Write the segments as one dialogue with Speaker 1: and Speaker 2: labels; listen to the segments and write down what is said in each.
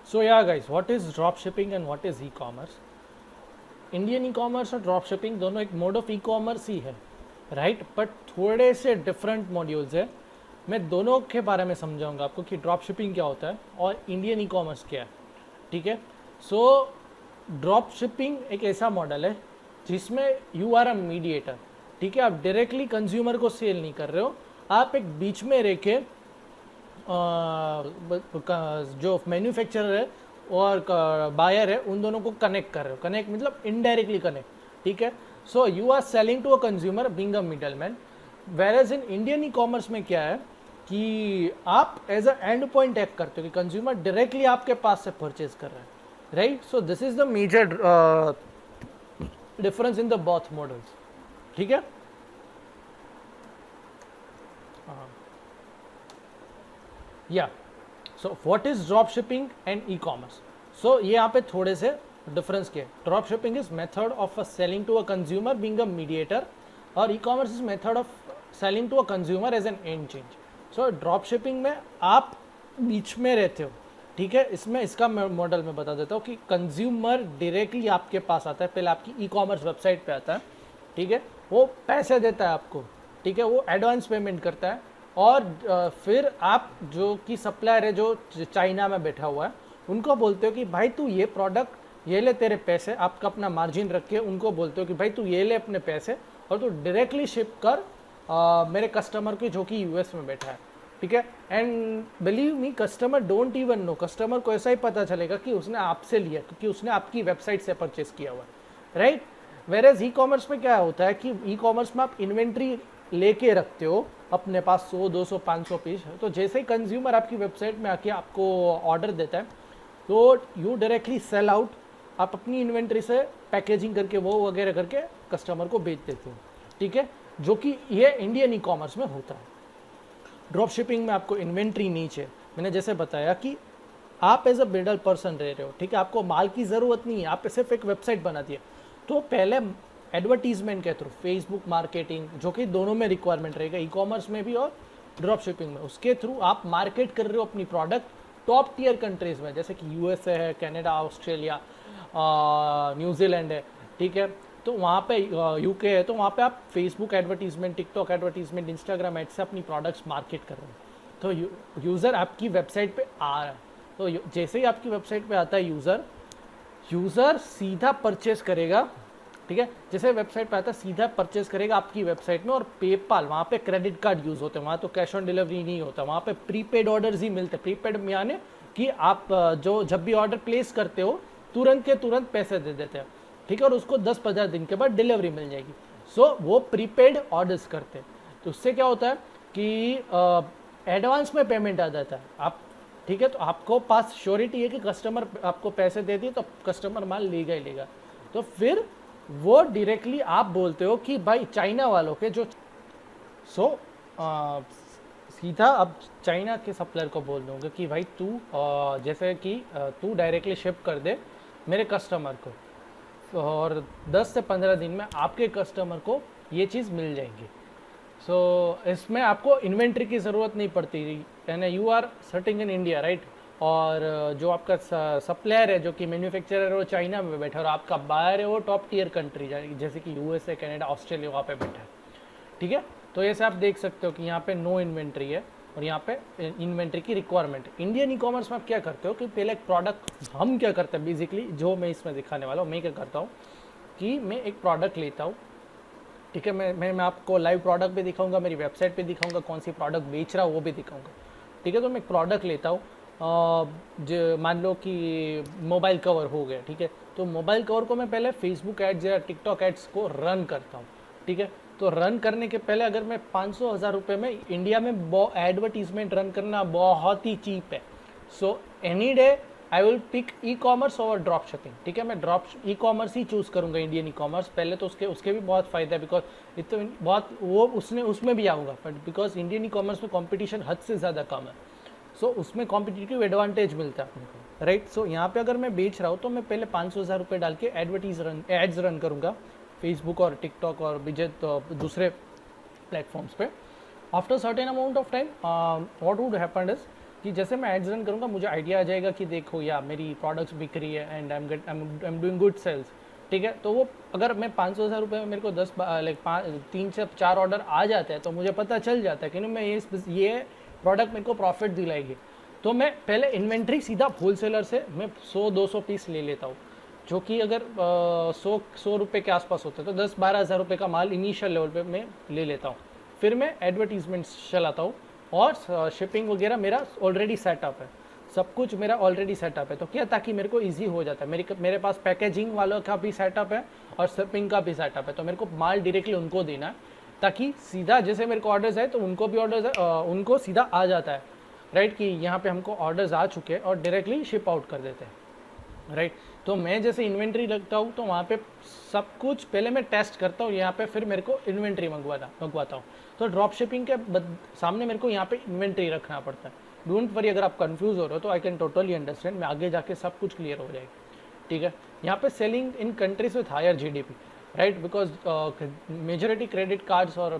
Speaker 1: So yeah guys, what is drop shipping and what is e-commerce? Indian e commerce और drop shipping दोनों एक mode of E commerce ही है, right, but थोड़े से different modules है। मैं दोनों के बारे में समझाऊंगा आपको कि ड्रॉप शिपिंग क्या होता है और इंडियन ई कॉमर्स क्या है, ठीक है। सो ड्रॉप शिपिंग एक ऐसा मॉडल है जिसमें यू आर अ मीडिएटर, ठीक है। आप डायरेक्टली कंज्यूमर को सेल नहीं कर रहे हो, आप एक बीच में रह के जो मैन्युफैक्चरर है और बायर है उन दोनों को कनेक्ट कर रहे हो। कनेक्ट मतलब इनडायरेक्टली कनेक्ट, ठीक है। So you are selling to a consumer being a middle man. Whereas in Indian e commerce में क्या है कि आप as a end point act करते हो कि कंज्यूमर डायरेक्टली आपके पास से परचेज कर रहा है, right. So this is the major difference in the both models, ठीक है। या so what is drop shipping and e commerce. So ये यहाँ पे थोड़े से डिफरेंस के। Drop shipping is method of selling to a consumer being a mediator और e commerce is method of selling to a consumer as an end change. So drop shipping में आप बीच में रहते हो, ठीक है। इसमें इसका मॉडल मैं बता देता हूँ कि कंज्यूमर डायरेक्टली आपके पास आता है, पहले आपकी ई कॉमर्स वेबसाइट पे आता है, ठीक है। वो पैसे देता है आपको, ठीक है, वो एडवांस पेमेंट करता है और फिर आप जो कि सप्लायर है जो चाइना में बैठा हुआ है उनको बोलते हो कि भाई तू ये प्रोडक्ट ये ले तेरे पैसे, आपका अपना मार्जिन रख के उनको बोलते हो कि भाई तू ये ले अपने पैसे और तू डायरेक्टली शिप कर मेरे कस्टमर के जो कि यूएस में बैठा है, ठीक है। And believe me customer don't even know, customer को ऐसा ही पता चलेगा कि उसने आपसे लिया क्योंकि उसने आपकी वेबसाइट से परचेस किया हुआ है, राइट। वेरेज ई कॉमर्स में क्या होता है कि ई कॉमर्स में आप इन्वेंट्री लेके रखते हो अपने पास 100 200 500 पीस। तो जैसे ही कंज्यूमर आपकी वेबसाइट में आके आपको ऑर्डर देता है तो यू डायरेक्टली सेल आउट, आप अपनी इन्वेंट्री से पैकेजिंग करके वो वगैरह करके कस्टमर को बेच देते हो, ठीक है, जो कि ये इंडियन ई कॉमर्स में होता है। ड्रॉप शिपिंग में आपको इन्वेंट्री नीचे, मैंने जैसे बताया कि आप एज अ बिल्डर पर्सन रह रहे हो, ठीक है, आपको माल की ज़रूरत नहीं है, आप सिर्फ एक वेबसाइट बना दिए। तो पहले एडवर्टीजमेंट के थ्रू फेसबुक मार्केटिंग जो कि दोनों में रिक्वायरमेंट रहेगा, ई कॉमर्स में भी और ड्रॉप शिपिंग में, उसके थ्रू आप मार्केट कर रहे हो अपनी प्रोडक्ट टॉप टियर कंट्रीज़ में, जैसे कि यूएसए है, कनाडा, ऑस्ट्रेलिया, न्यूजीलैंड है, ठीक है। तो वहाँ पे यूके है, तो वहाँ पे आप Facebook advertisement, TikTok advertisement, Instagram ad से अपनी प्रोडक्ट्स मार्केट कर रहे हो। तो यूज़र आपकी वेबसाइट पे आ रहा है, तो जैसे ही आपकी वेबसाइट पे आता है यूज़र सीधा परचेस करेगा, ठीक है। जैसे वेबसाइट पे आता है सीधा परचेस करेगा आपकी वेबसाइट में और पेपाल, वहाँ पे क्रेडिट कार्ड यूज़ होते हैं, वहाँ तो कैश ऑन डिलीवरी नहीं होता, वहाँ पे प्रीपेड ऑर्डर्स ही मिलते हैं। प्रीपेड यानी कि आप जो जब भी ऑर्डर प्लेस करते हो तुरंत के तुरंत पैसे दे देते हैं, ठीक है, और उसको 10-15 दिन के बाद डिलीवरी मिल जाएगी। सो वो प्रीपेड ऑर्डर्स करते हैं। तो उससे क्या होता है कि एडवांस में पेमेंट आ जाता है आप, ठीक है। तो आपको पास श्योरिटी है कि कस्टमर आपको पैसे दे दिए तो कस्टमर माल लेगा ही लेगा। तो फिर वो डायरेक्टली आप बोलते हो कि भाई चाइना वालों के जो सीधा अब चाइना के सप्लायर को बोल दूंगा कि भाई तू जैसे कि तू डायरेक्टली शिप कर दे मेरे कस्टमर को और 10 से 15 दिन में आपके कस्टमर को ये चीज़ मिल जाएगी। सो इसमें आपको इन्वेंट्री की ज़रूरत नहीं पड़ती, यानी you are sitting in India, right. और जो आपका सप्लायर है जो कि मैन्युफैक्चरर है वो चाइना में बैठा है और आपका बायर है वो टॉप टियर कंट्री जैसे कि यूएसए, कनाडा, ऑस्ट्रेलिया, वहाँ पे बैठा है, ठीक है। तो ऐसे आप देख सकते हो कि यहाँ पे नो इन्वेंट्री है और यहाँ पे इन्वेंट्री की रिक्वायरमेंट है। इंडियन ई कॉमर्स में आप क्या करते हो कि पहले एक प्रोडक्ट हम क्या करते हैं बेसिकली, जो मैं इसमें दिखाने वाला हूँ, मैं क्या करता हूँ कि मैं एक प्रोडक्ट लेता हूँ, ठीक है। मैं आपको लाइव प्रोडक्ट भी दिखाऊंगा, मेरी वेबसाइट पे दिखाऊंगा कौन सी प्रोडक्ट बेच रहा हूँ वो भी दिखाऊंगा, ठीक है। तो मैं एक प्रोडक्ट लेता हूँ, जो मान लो कि मोबाइल कवर हो गया, ठीक है। तो मोबाइल कवर को मैं पहले फेसबुक एड्स या टिकटॉक एड्स को रन करता हूँ, ठीक है। तो रन करने के पहले अगर मैं 500,000 रुपये में इंडिया में एडवर्टीजमेंट रन करना बहुत ही चीप है। So any day I will pick e commerce और ड्रॉप शिपिंग, ठीक है। मैं ड्रॉप ई कॉमर्स ही चूज़ करूँगा, इंडियन ई कॉमर्स पहले। तो उसके भी बहुत फ़ायदा है बिकॉज इतने बहुत वो उसमें भी आऊँगा, but because Indian e commerce में कॉम्पिटिशन हद से ज़्यादा कम है। सो उसमें कॉम्पिटिटिव एडवांटेज मिलता है अपने को, राइट। सो यहाँ पे अगर मैं बेच रहा हूँ तो मैं पहले 500,000 रुपये डाल के एड्स रन करूँगा फेसबुक और टिकटॉक और दूसरे प्लेटफॉर्म्स पे। After certain amount of time what would happen is कि जैसे मैं एड्स रन करूँगा मुझे आइडिया आ जाएगा कि देखो या मेरी प्रोडक्ट्स बिक रही है and I am doing good sales, ठीक है। तो वो अगर मैं 500,000 रुपये में मेरे को 3 से 4 ऑर्डर आ जाते हैं तो मुझे पता चल जाता है कि नहीं मैं ये प्रोडक्ट मेरे को प्रॉफिट दिलाएगी। तो मैं पहले इन्वेंट्री सीधा होलसेलर से मैं 100-200 पीस ले लेता हूँ, जो कि अगर 100 रुपये के आसपास होते हैं तो 10-12 हज़ार रुपये का माल इनिशियल लेवल पे मैं ले लेता हूँ। फिर मैं एडवर्टीजमेंट्स चलाता हूँ और शिपिंग वगैरह मेरा ऑलरेडी सेटअप है, सब कुछ मेरा ऑलरेडी सेटअप है। तो क्या, ताकि मेरे को इजी हो जाता है, मेरे पास पैकेजिंग वालों का भी सेटअप है और शिपिंग का भी सेटअप है। तो मेरे को माल डायरेक्टली उनको देना है ताकि सीधा जैसे मेरे को ऑर्डर्स आए तो उनको भी ऑर्डर्स उनको सीधा आ जाता है, राइट, कि यहाँ पे हमको ऑर्डर्स आ चुके हैं और डायरेक्टली शिप आउट कर देते हैं, राइट। तो मैं जैसे इन्वेंट्री रखता हूँ तो वहाँ पे सब कुछ पहले मैं टेस्ट करता हूँ यहाँ पे, फिर मेरे को इन्वेंट्री मंगवाता हूँ। तो ड्रॉप शिपिंग के सामने मेरे को यहाँ पे इन्वेंट्री रखना पड़ता है। डोंट वरी, अगर आप कंफ्यूज हो रहे हो तो आई कैन टोटली अंडरस्टैंड, मैं आगे जाके सब कुछ क्लियर हो जाएगी, ठीक है। यहाँ पे selling in countries with higher GDP, right, because majority credit cards और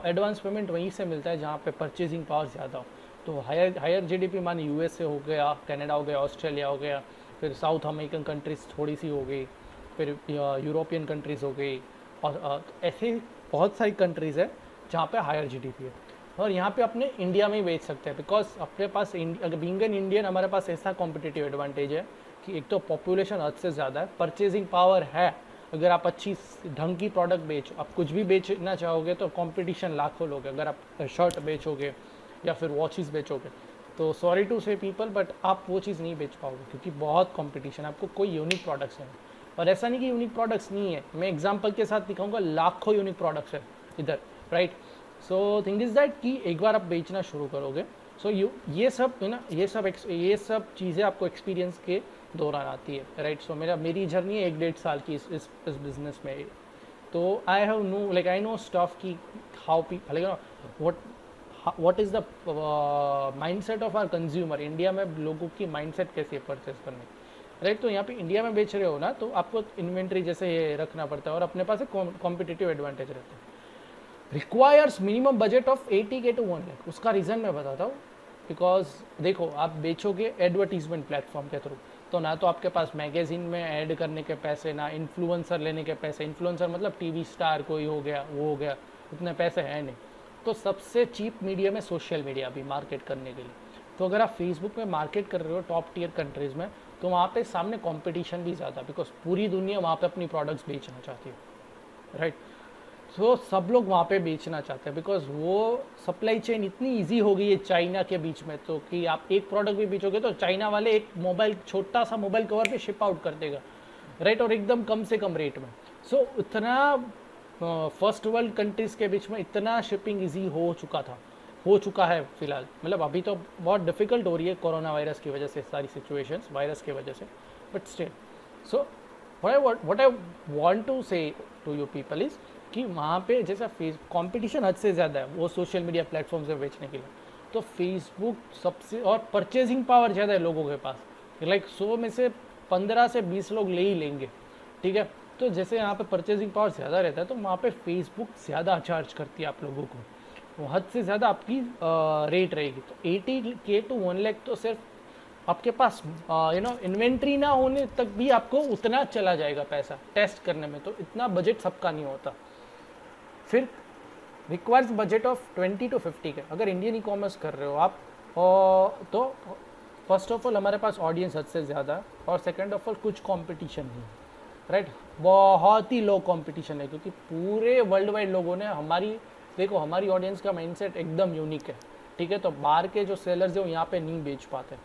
Speaker 1: एडवांस पेमेंट वहीं से मिलता है जहाँ पे परचेजिंग पावर ज़्यादा हो। तो हायर जीडीपी माने यूएसए हो गया, कनाडा हो गया, ऑस्ट्रेलिया हो गया, फिर साउथ अमेरिकन कंट्रीज़ थोड़ी सी हो गई, फिर यूरोपियन कंट्रीज़ हो गई, और ऐसे बहुत सारी कंट्रीज़ है जहाँ पे हायर जीडीपी है। और यहाँ पे अपने इंडिया में ही बेच सकते हैं, बिकॉज अपने पास अगर बीइंग एन इंडियन हमारे पास ऐसा कॉम्पिटिटिव एडवांटेज है कि एक तो पॉपुलेशन हद से ज़्यादा है, परचेजिंग पावर है। अगर आप अच्छी ढंग की प्रोडक्ट बेचो, आप कुछ भी बेचना चाहोगे तो कंपटीशन लाखों लोग हैं। अगर आप शर्ट बेचोगे या फिर वॉचेस बेचोगे तो सॉरी टू से पीपल, बट आप वो चीज़ नहीं बेच पाओगे क्योंकि बहुत कंपटीशन है, आपको कोई यूनिक प्रोडक्ट्स नहीं। और ऐसा नहीं कि यूनिक प्रोडक्ट्स नहीं है, मैं एग्जांपल के साथ दिखाऊंगा, लाखों यूनिक प्रोडक्ट्स है इधर, right. So thing is that कि एक बार आप बेचना शुरू करोगे, सो ये सब है ना, ये सब चीज़ें आपको एक्सपीरियंस के दौरान आती है, राइट। सो मेरी जर्नी है 1-1.5 साल की इस बिजनेस में। तो I have no I know stuff की how people what is the mindset of our consumer, India में लोगों की माइंडसेट कैसी है परचेस करने, राइट। तो यहाँ पे इंडिया में बेच रहे हो ना, तो आपको इन्वेंट्री जैसे ये रखना पड़ता है और अपने पास एक कॉम्पिटिटिव एडवांटेज रहता है। Requires minimum budget of 80K to 1 lakh. उसका रीज़न मैं बताता हूँ, बिकॉज देखो आप बेचोगे एडवर्टीजमेंट प्लेटफॉर्म के थ्रू, तो ना तो आपके पास मैगजीन में ऐड करने के पैसे, ना इन्फ्लुएंसर लेने के पैसे। इन्फ्लुएंसर मतलब टीवी स्टार कोई हो गया, वो हो गया, उतने पैसे हैं नहीं। तो सबसे चीप मीडियम है सोशल मीडिया भी मार्केट करने के लिए। तो अगर आप फेसबुक में मार्केट कर रहे हो टॉप टियर कंट्रीज़ में, तो वहाँ पे सामने कंपटीशन भी ज़्यादा, बिकॉज पूरी दुनिया वहाँ पे अपनी प्रोडक्ट्स बेचना चाहती है, राइट। सो सब लोग वहाँ पे बेचना चाहते हैं, बिकॉज वो सप्लाई चेन इतनी ईजी हो गई है चाइना के बीच में, तो कि आप एक प्रोडक्ट भी बेचोगे तो चाइना वाले एक मोबाइल, छोटा सा मोबाइल कवर पे शिप आउट कर देगा, राइट, और एकदम कम से कम रेट में। सो इतना फर्स्ट वर्ल्ड कंट्रीज़ के बीच में इतना शिपिंग इजी हो चुका है फिलहाल। मतलब अभी तो बहुत डिफ़िकल्ट हो रही है कोरोना वायरस की वजह से, सारी सिचुएशंस वायरस की वजह से, but still. So what I want to say to you people is कि वहाँ पे जैसा कंपटीशन हद से ज़्यादा है वो सोशल मीडिया प्लेटफॉर्म से बेचने के लिए, तो फेसबुक सबसे, और परचेजिंग पावर ज़्यादा है लोगों के पास, लाइक 100 में से 15 से 20 लोग ले ही लेंगे, ठीक है। तो जैसे यहाँ पे परचेजिंग पावर ज़्यादा रहता है तो वहाँ पे फेसबुक ज़्यादा चार्ज करती है आप लोगों को, वो हद से ज़्यादा आपकी रेट रहेगी। तो 80K to 1 लाख तो सिर्फ आपके पास इन्वेंट्री ना होने तक भी आपको उतना चला जाएगा पैसा टेस्ट करने में, तो इतना बजट सबका नहीं होता। फिर requires budget of 20 to 50K। अगर इंडियन ई कॉमर्स कर रहे हो आप, तो फर्स्ट ऑफ ऑल हमारे पास ऑडियंस हद से ज़्यादा है, और सेकेंड ऑफ ऑल कुछ कॉम्पिटिशन नहीं है, राइट। बहुत ही लो कंपटीशन है, क्योंकि पूरे वर्ल्ड वाइड लोगों ने हमारी ऑडियंस का माइंडसेट एकदम यूनिक है, ठीक है। तो बाहर के जो सेलर्स हैं वो यहाँ पे नहीं बेच पाते।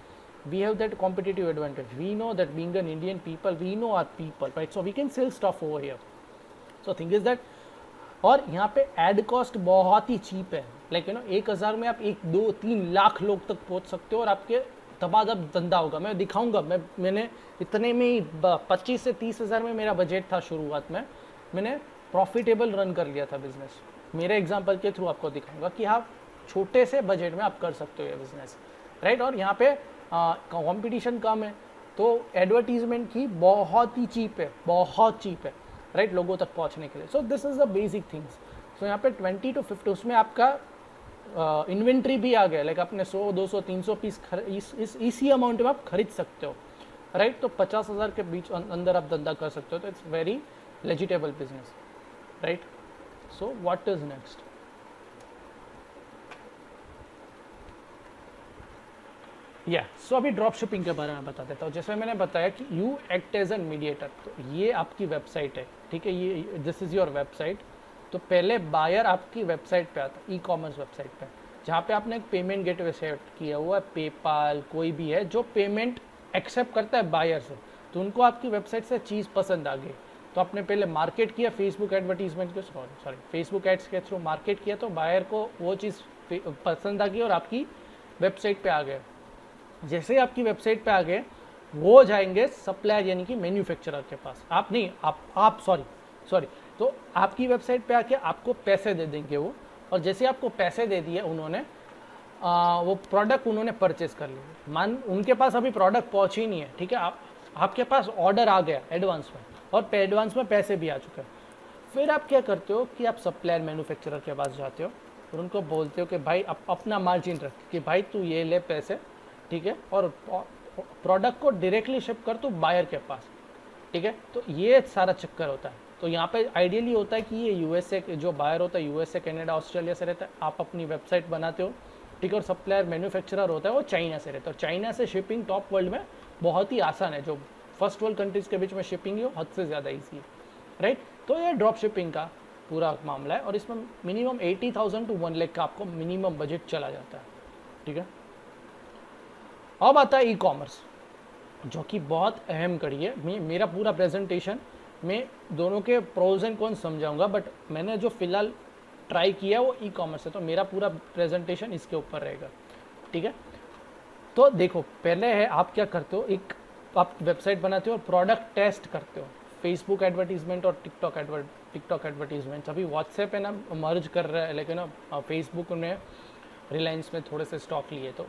Speaker 1: We have that competitive advantage, we know that being an Indian people, we know our people, right. So we can sell stuff over here. So thing is that, और यहाँ पे एड कॉस्ट बहुत ही चीप है, like 1000 में आप 1-2-3 लाख लोग तक पहुँच सकते हो, और आपके तबादब धंधा होगा। मैं दिखाऊंगा, मैंने इतने में ही 25 से 30 हज़ार में मेरा बजट था शुरुआत में, मैंने प्रॉफिटेबल रन कर लिया था बिजनेस। मेरे एग्जांपल के थ्रू आपको दिखाऊंगा कि आप छोटे से बजट में आप कर सकते हो ये बिजनेस, राइट। और यहाँ पे कंपटीशन कम है, तो एडवर्टीजमेंट की बहुत ही चीप है, राइट, लोगों तक पहुँचने के लिए। So this is the basic things. So यहाँ पे 20 to 50, उसमें आपका इन्वेंट्री भी आ गया, लाइक आपने 100 200 300 पीस इस इसी अमाउंट में आप खरीद सकते हो, राइट। तो 50,000 के बीच अंदर आप धंधा कर सकते हो, तो it's very legitimate business, right. So what is next? So अभी ड्रॉप शिपिंग के बारे में बता देता हूँ। जैसे मैंने बताया कि you act as an mediator, तो ये आपकी वेबसाइट है, ठीक है, ये दिस इज़ योर वेबसाइट। तो पहले बायर आपकी वेबसाइट पे आता है, ई कॉमर्स वेबसाइट पे, जहाँ पे आपने एक पेमेंट गेटवे सेट किया हुआ है, पेपाल कोई भी है जो पेमेंट एक्सेप्ट करता है बायर से। तो उनको आपकी वेबसाइट से चीज़ पसंद आ गई, तो आपने पहले मार्केट किया फेसबुक एडवर्टीजमेंट के सॉरी फेसबुक एड्स के थ्रू मार्केट किया, तो बायर को वो चीज़ पसंद आ गई और आपकी वेबसाइट पे आ गए। जैसे ही आपकी वेबसाइट पे आ गए, वो जाएंगे सप्लायर यानी कि मैन्युफैक्चरर के पास। आप नहीं, आप सॉरी तो आपकी वेबसाइट पे आके आपको पैसे दे देंगे वो, और जैसे आपको पैसे दे दिए उन्होंने, वो प्रोडक्ट उन्होंने परचेस कर लिया। उनके पास अभी प्रोडक्ट पहुंच ही नहीं है, ठीक है, आपके पास ऑर्डर आ गया एडवांस में, और एडवांस में पैसे भी आ चुके हैं। फिर आप क्या करते हो कि आप सप्लायर मैन्युफैक्चरर के पास जाते हो और उनको बोलते हो कि भाई अपना मार्जिन रख, कि भाई तू ये ले पैसे, ठीक है, और प्रोडक्ट को डायरेक्टली शिप कर तू बायर के पास, ठीक है। तो ये सारा चक्कर होता है। तो यहाँ पे आइडियली होता है कि ये यूएसए जो बायर होता है, यूएसए कनाडा ऑस्ट्रेलिया से रहता है, आप अपनी वेबसाइट बनाते हो, ठीक है, और सप्लायर मैन्युफैक्चरर होता है वो चाइना से रहता है। और चाइना से शिपिंग टॉप वर्ल्ड में बहुत ही आसान है, जो फर्स्ट वर्ल्ड कंट्रीज के बीच में शिपिंग है हद से ज़्यादा ईजी है, राइट। तो ये ड्रॉप शिपिंग का पूरा मामला है, और इसमें मिनिमम 80,000 to 1 लाख का आपको मिनिमम बजट चला जाता है, ठीक है। अब आता है ई कॉमर्स, जो कि बहुत अहम कड़ी है। मेरा पूरा प्रेजेंटेशन में दोनों के प्रोज एंड कॉन्स समझाऊंगा, बट मैंने जो फिलहाल ट्राई किया वो ई कॉमर्स है, तो मेरा पूरा प्रेजेंटेशन इसके ऊपर रहेगा, ठीक है। तो देखो, पहले है आप क्या करते हो, एक आप वेबसाइट बनाते हो और प्रोडक्ट टेस्ट करते हो। फेसबुक एडवर्टीजमेंट और टिकटॉक एडवर्टीजमेंट अभी व्हाट्सएप है ना मर्ज कर रहा है, लेकिन ना फेसबुक ने रिलायंस में थोड़े से स्टॉक लिए, तो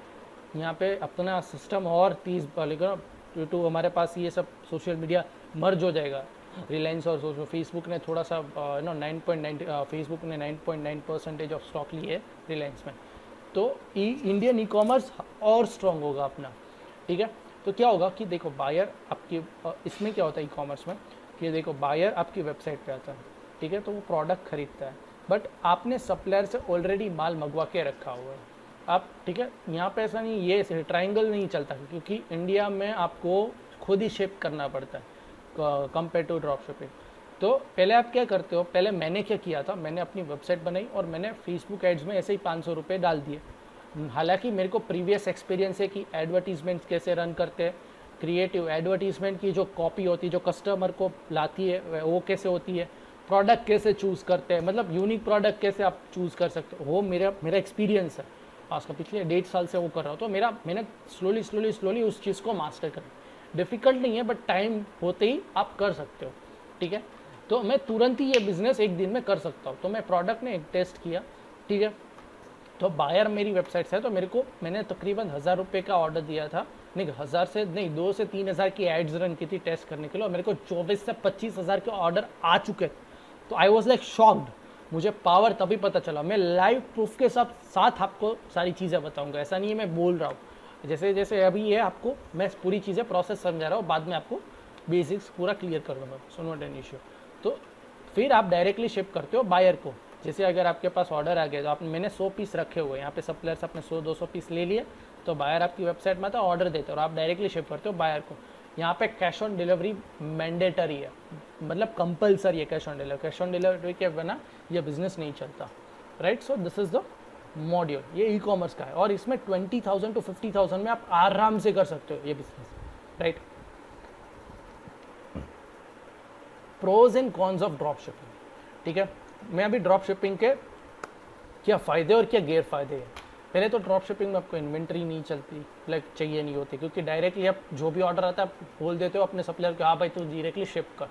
Speaker 1: यहाँ पे अपना सिस्टम और 30 लेकिन ड्यू टू हमारे पास ये सब सोशल मीडिया मर्ज हो जाएगा, रिलायंस और फेसबुक ने थोड़ा सा 9.9 फेसबुक ने 9.9% ऑफ स्टॉक लिए रिलायंस में। तो इंडियन ई कॉमर्स और स्ट्रॉन्ग होगा अपना, ठीक है। तो क्या होगा कि देखो, बायर आपकी इसमें क्या होता है ई कॉमर्स में, कि देखो बायर आपकी वेबसाइट पे आता है, ठीक है, तो वो प्रोडक्ट खरीदता है, बट आपने सप्लायर से ऑलरेडी माल मंगवा के रखा हुआ है आप, ठीक है। यहाँ पे ऐसा नहीं, ये ट्राइंगल नहीं चलता, क्योंकि इंडिया में आपको खुद ही शिप करना पड़ता है कंपेयर टू ड्रॉप शिपिंग। तो पहले आप क्या करते हो, पहले मैंने क्या किया था, मैंने अपनी वेबसाइट बनाई और मैंने फेसबुक एड्स में ऐसे ही 500 रुपये डाल दिए। हालांकि मेरे को प्रीवियस एक्सपीरियंस है कि एडवर्टीजमेंट कैसे रन करते हैं, क्रिएटिव एडवर्टीजमेंट की जो कॉपी होती है, जो कस्टमर को लाती है, वो कैसे होती है, प्रोडक्ट कैसे चूज़ करते हैं, मतलब यूनिक प्रोडक्ट कैसे आप चूज़ कर सकते हो, वो मेरा एक्सपीरियंस है आज का, पिछले 1.5 साल से वो कर रहा हूँ। तो मैंने स्लोली उस चीज़ को मास्टर कर, डिफ़िकल्ट नहीं है, बट टाइम होते ही आप कर सकते हो, ठीक है। तो मैं तुरंत ही ये बिज़नेस एक दिन में कर सकता हूँ। तो मैं प्रोडक्ट ने एक टेस्ट किया, ठीक है, तो बायर मेरी वेबसाइट से है, तो मैंने तकरीबन 1000 रुपये का ऑर्डर दिया था, नहीं 1000 से नहीं 2 से 3 हज़ार की एड्स रन की थी टेस्ट करने के लिए, और मेरे को 24 से 25 हज़ार के ऑर्डर आ चुके। तो आई वॉज लाइक शॉक्ड, मुझे पावर तभी पता चला। मैं लाइव प्रूफ के साथ आपको सारी चीज़ें बताऊंगा, ऐसा नहीं है मैं बोल रहा हूँ, जैसे जैसे अभी ये आपको मैं पूरी चीज़ें प्रोसेस समझा रहा हूँ, बाद में आपको बेसिक्स पूरा क्लियर कर दूँगा, सो नॉट एन इश्यू। तो फिर आप डायरेक्टली शिप करते हो बायर को। जैसे अगर आपके पास ऑर्डर आ गया, तो मैंने 100 पीस रखे हुए, यहाँ पे सप्लायर्स अपने 100-200 पीस ले लिए, तो बायर आपकी वेबसाइट में आता है, ऑर्डर देते हो और आप डायरेक्टली शिप करते हो बायर को। यहाँ पे कैश ऑन डिलीवरी मैंडेटरी है, मतलब कंपलसरी है कैश ऑन डिलीवरी के बिना ये बिजनेस नहीं चलता, right. So this is the module, ये ई कॉमर्स का है, और इसमें 20,000 to 50,000 में आप आराम से कर सकते हो ये business, right. Pros and cons of drop shipping, ठीक है। मैं अभी ड्रॉप शिपिंग के क्या फ़ायदे और क्या गैर फायदे हैं। पहले तो ड्रॉप शिपिंग में आपको इन्वेंट्री नहीं चलती, लाइक चाहिए नहीं होती, क्योंकि डायरेक्टली आप जो भी ऑर्डर आता है आप बोल देते हो अपने सप्लायर को, हाँ भाई तू डायरेक्टली शिप कर,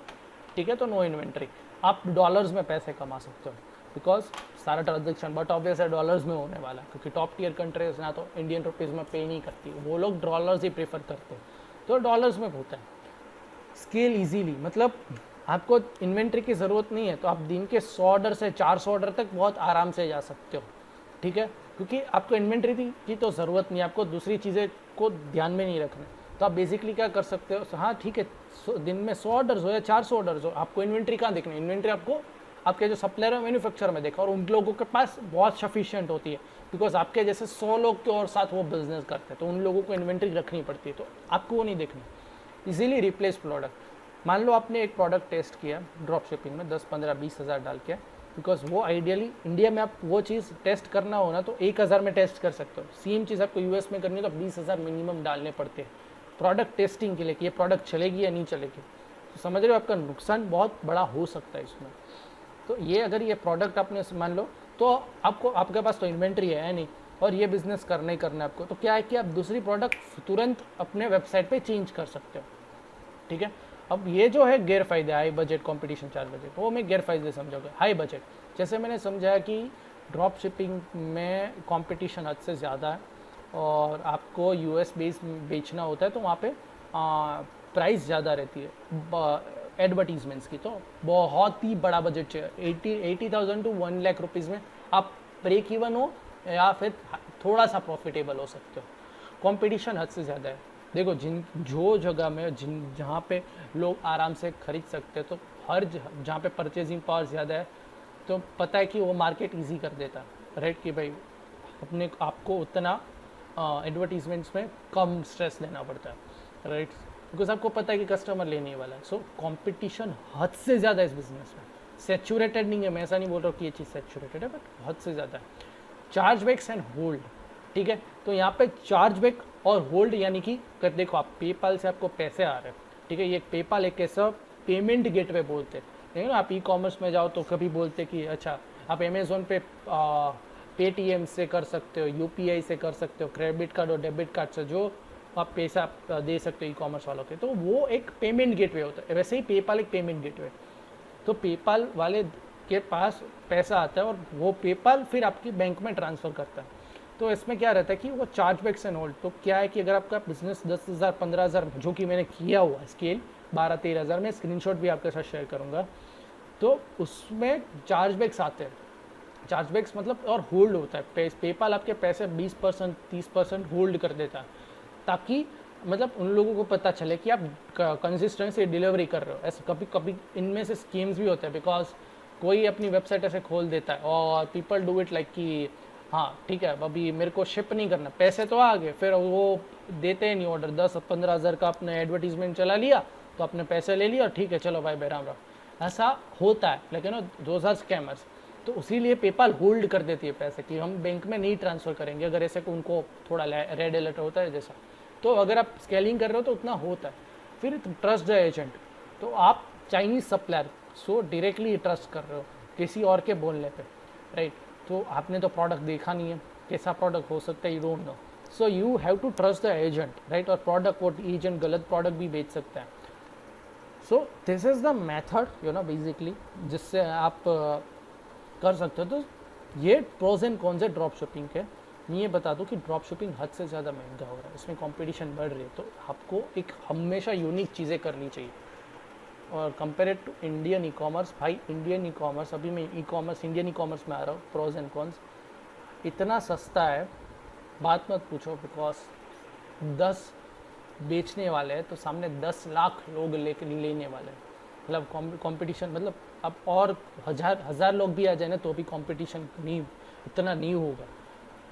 Speaker 1: ठीक है, तो नो इन्वेंट्री। आप डॉलर्स में पैसे कमा सकते हो, बिकॉज सारा ट्रांजेक्शन बट ऑब्वियस है डॉलर्स में होने वाला, क्योंकि टॉप टियर कंट्रीज ना तो इंडियन रुपीज़ में पे नहीं करती, वो लोग डॉलर्स ही प्रेफर करते हैं, तो डॉलर्स में होता है। स्केल इजीली, मतलब आपको इन्वेंट्री की ज़रूरत नहीं है, तो आप दिन के 100 ऑर्डर से 400 ऑर्डर तक बहुत आराम से जा सकते हो, ठीक है। क्योंकि आपको इन्वेंट्री की तो ज़रूरत नहीं, आपको दूसरी चीज़ें को ध्यान में नहीं रखना। तो आप बेसिकली क्या कर सकते हो, हाँ ठीक है, दिन में 100 ऑर्डर्स हो या 400 ऑर्डर्स हो, आपको इन्वेंट्री कहाँ देखना है, इन्वेंट्री आपको आपके जो सप्लायर है मैन्युफैक्चर में देखा, और उन लोगों के पास बहुत सफिशिएंट होती है, बिकॉज आपके जैसे 100 लोग के और साथ वो बिजनेस करते हैं, तो उन लोगों को इन्वेंट्री रखनी पड़ती है, तो आपको वो नहीं देखनी। इजीली रिप्लेस प्रोडक्ट, मान लो आपने एक प्रोडक्ट टेस्ट किया ड्रॉप शिपिंग में 10, 15, 20 हज़ार डाल के, बिकॉज वो आइडियली इंडिया में आप वो चीज़ टेस्ट करना हो ना तो 1,000 में टेस्ट कर सकते हो, सेम चीज़ आपको यूएस में करनी है तो 20,000 मिनिमम डालने पड़ते हैं प्रोडक्ट टेस्टिंग के लिए कि ये प्रोडक्ट चलेगी या नहीं चलेगी। तो समझ रहे हो, आपका नुकसान बहुत बड़ा हो सकता है इसमें। तो ये अगर ये प्रोडक्ट आपने मान लो तो आपको, आपके पास तो इन्वेंट्री है नहीं और ये बिजनेस करना ही करना है आपको, तो क्या है कि आप दूसरी प्रोडक्ट तुरंत अपने वेबसाइट पे चेंज कर सकते हो, ठीक है। अब ये जो है गैर फायदे, हाई बजट कंपटीशन 4 बजट, वो मैं गैर फायदे समझाऊंगा। हाई बजट, जैसे मैंने समझाया कि ड्रॉप शिपिंग में कंपटीशन हद से ज़्यादा है और आपको यूएस बेस बेचना होता है, तो वहाँ पे प्राइस ज़्यादा रहती है एडवर्टीजमेंट्स की, तो बहुत ही बड़ा बजट चाहिए। 80,000 टू 1 लाख रुपीज़ में आप ब्रेक इवन हो या फिर थोड़ा सा प्रॉफिटेबल हो सकते हो। कंपटीशन हद से ज़्यादा है। देखो जो जगह में जहाँ पे लोग आराम से खरीद सकते हैं, तो हर जहाँ पे परचेजिंग पावर ज़्यादा है, तो पता है कि वो मार्केट इजी कर देता है, राइट, कि भाई अपने आपको उतना एडवर्टीजमेंट्स में कम स्ट्रेस लेना पड़ता है, राइट, बिकॉज आपको पता है कि कस्टमर लेने वाला है। सो कंपटीशन हद से ज़्यादा है इस बिजनेस में, सेचुरेटेड नहीं है, मैं ऐसा नहीं बोल रहा हूँ कि ये चीज़ सेचुरेटेड है, बट हद से ज़्यादा है। चार्जबैक्स एंड होल्ड, ठीक है, तो यहाँ पे चार्जबैक और होल्ड यानी कि देखो आप पेपाल से आपको पैसे आ रहे हैं, ठीक है, ये पेपाल एक ऐसा पेमेंट गेटवे बोलते हैं ना, आप ई कॉमर्स में जाओ तो कभी बोलते कि अच्छा आप अमेजोन पे पेटीएम से कर सकते हो, यूपीआई से कर सकते हो, क्रेडिट कार्ड और डेबिट कार्ड से जो आप पैसा दे सकते हो ई कॉमर्स वालों के, तो वो एक पेमेंट गेटवे होता है। वैसे ही पेपाल एक पेमेंट गेटवे, तो पेपाल वाले के पास पैसा आता है और वो पेपाल फिर आपकी बैंक में ट्रांसफ़र करता है। तो इसमें क्या रहता है कि वो चार्जबैक्स एंड होल्ड, तो क्या है कि अगर आपका बिजनेस 10,000 15,000, जो कि मैंने किया हुआ स्केल 12-13,000 में, स्क्रीनशॉट भी आपके साथ शेयर करूँगा, तो उसमें चार्जबैक्स आते हैं। चार्जबैक्स मतलब और होल्ड होता है, पेपाल आपके पैसे 20% 30% होल्ड कर देता है, ताकि मतलब उन लोगों को पता चले कि आप कंसिस्टेंसी डिलीवरी कर रहे हो। ऐसे कभी कभी इनमें से स्कीम्स भी होते हैं, बिकॉज कोई अपनी वेबसाइट ऐसे खोल देता है और पीपल डू इट लाइक कि हाँ ठीक है अभी मेरे को शिप नहीं करना, पैसे तो आ गए, फिर वो देते ही नहीं ऑर्डर। 10-15 हज़ार का आपने एडवर्टीजमेंट चला लिया तो आपने पैसे ले लिया, ठीक है चलो भाई राम राम, ऐसा होता है। लेकिन दोज आर स्कैमर्स, तो इसीलिए पेपाल होल्ड कर देती है पैसे कि हम बैंक में नहीं ट्रांसफ़र करेंगे, अगर ऐसे को उनको थोड़ा रेड अलर्ट होता है जैसा। तो अगर आप स्केलिंग कर रहे हो तो उतना होता है। फिर ट्रस्ट द एजेंट, तो आप चाइनीज़ सप्लायर सो डायरेक्टली ट्रस्ट कर रहे हो किसी और के बोलने पे, राइट, तो आपने तो प्रोडक्ट देखा नहीं है, कैसा प्रोडक्ट हो सकता है, you don't know, so you have to trust the agent, right. और प्रोडक्ट वो एजेंट गलत प्रोडक्ट भी बेच सकता है। So this is the method basically जिससे आप कर सकते हो। तो ये प्रोज एंड कॉन्स है ड्रॉप शिपिंग के। मैं ये बता दूं कि ड्रॉप शिपिंग हद से ज़्यादा महंगा हो रहा है, इसमें कंपटीशन बढ़ रही है, तो आपको एक हमेशा यूनिक चीज़ें करनी चाहिए। और compare to Indian e commerce, भाई इंडियन ई कॉमर्स, अभी मैं e commerce Indian e commerce में आ रहा हूँ, प्रोज एंड कॉन्स, इतना सस्ता है बात मत पूछो, बिकॉज 10 बेचने वाले हैं तो सामने 10 लाख लोग लेने वाले हैं। मतलब कंपटीशन, मतलब अब और हज़ार लोग भी आ जाए ना तो भी कंपटीशन नहीं, इतना नहीं होगा,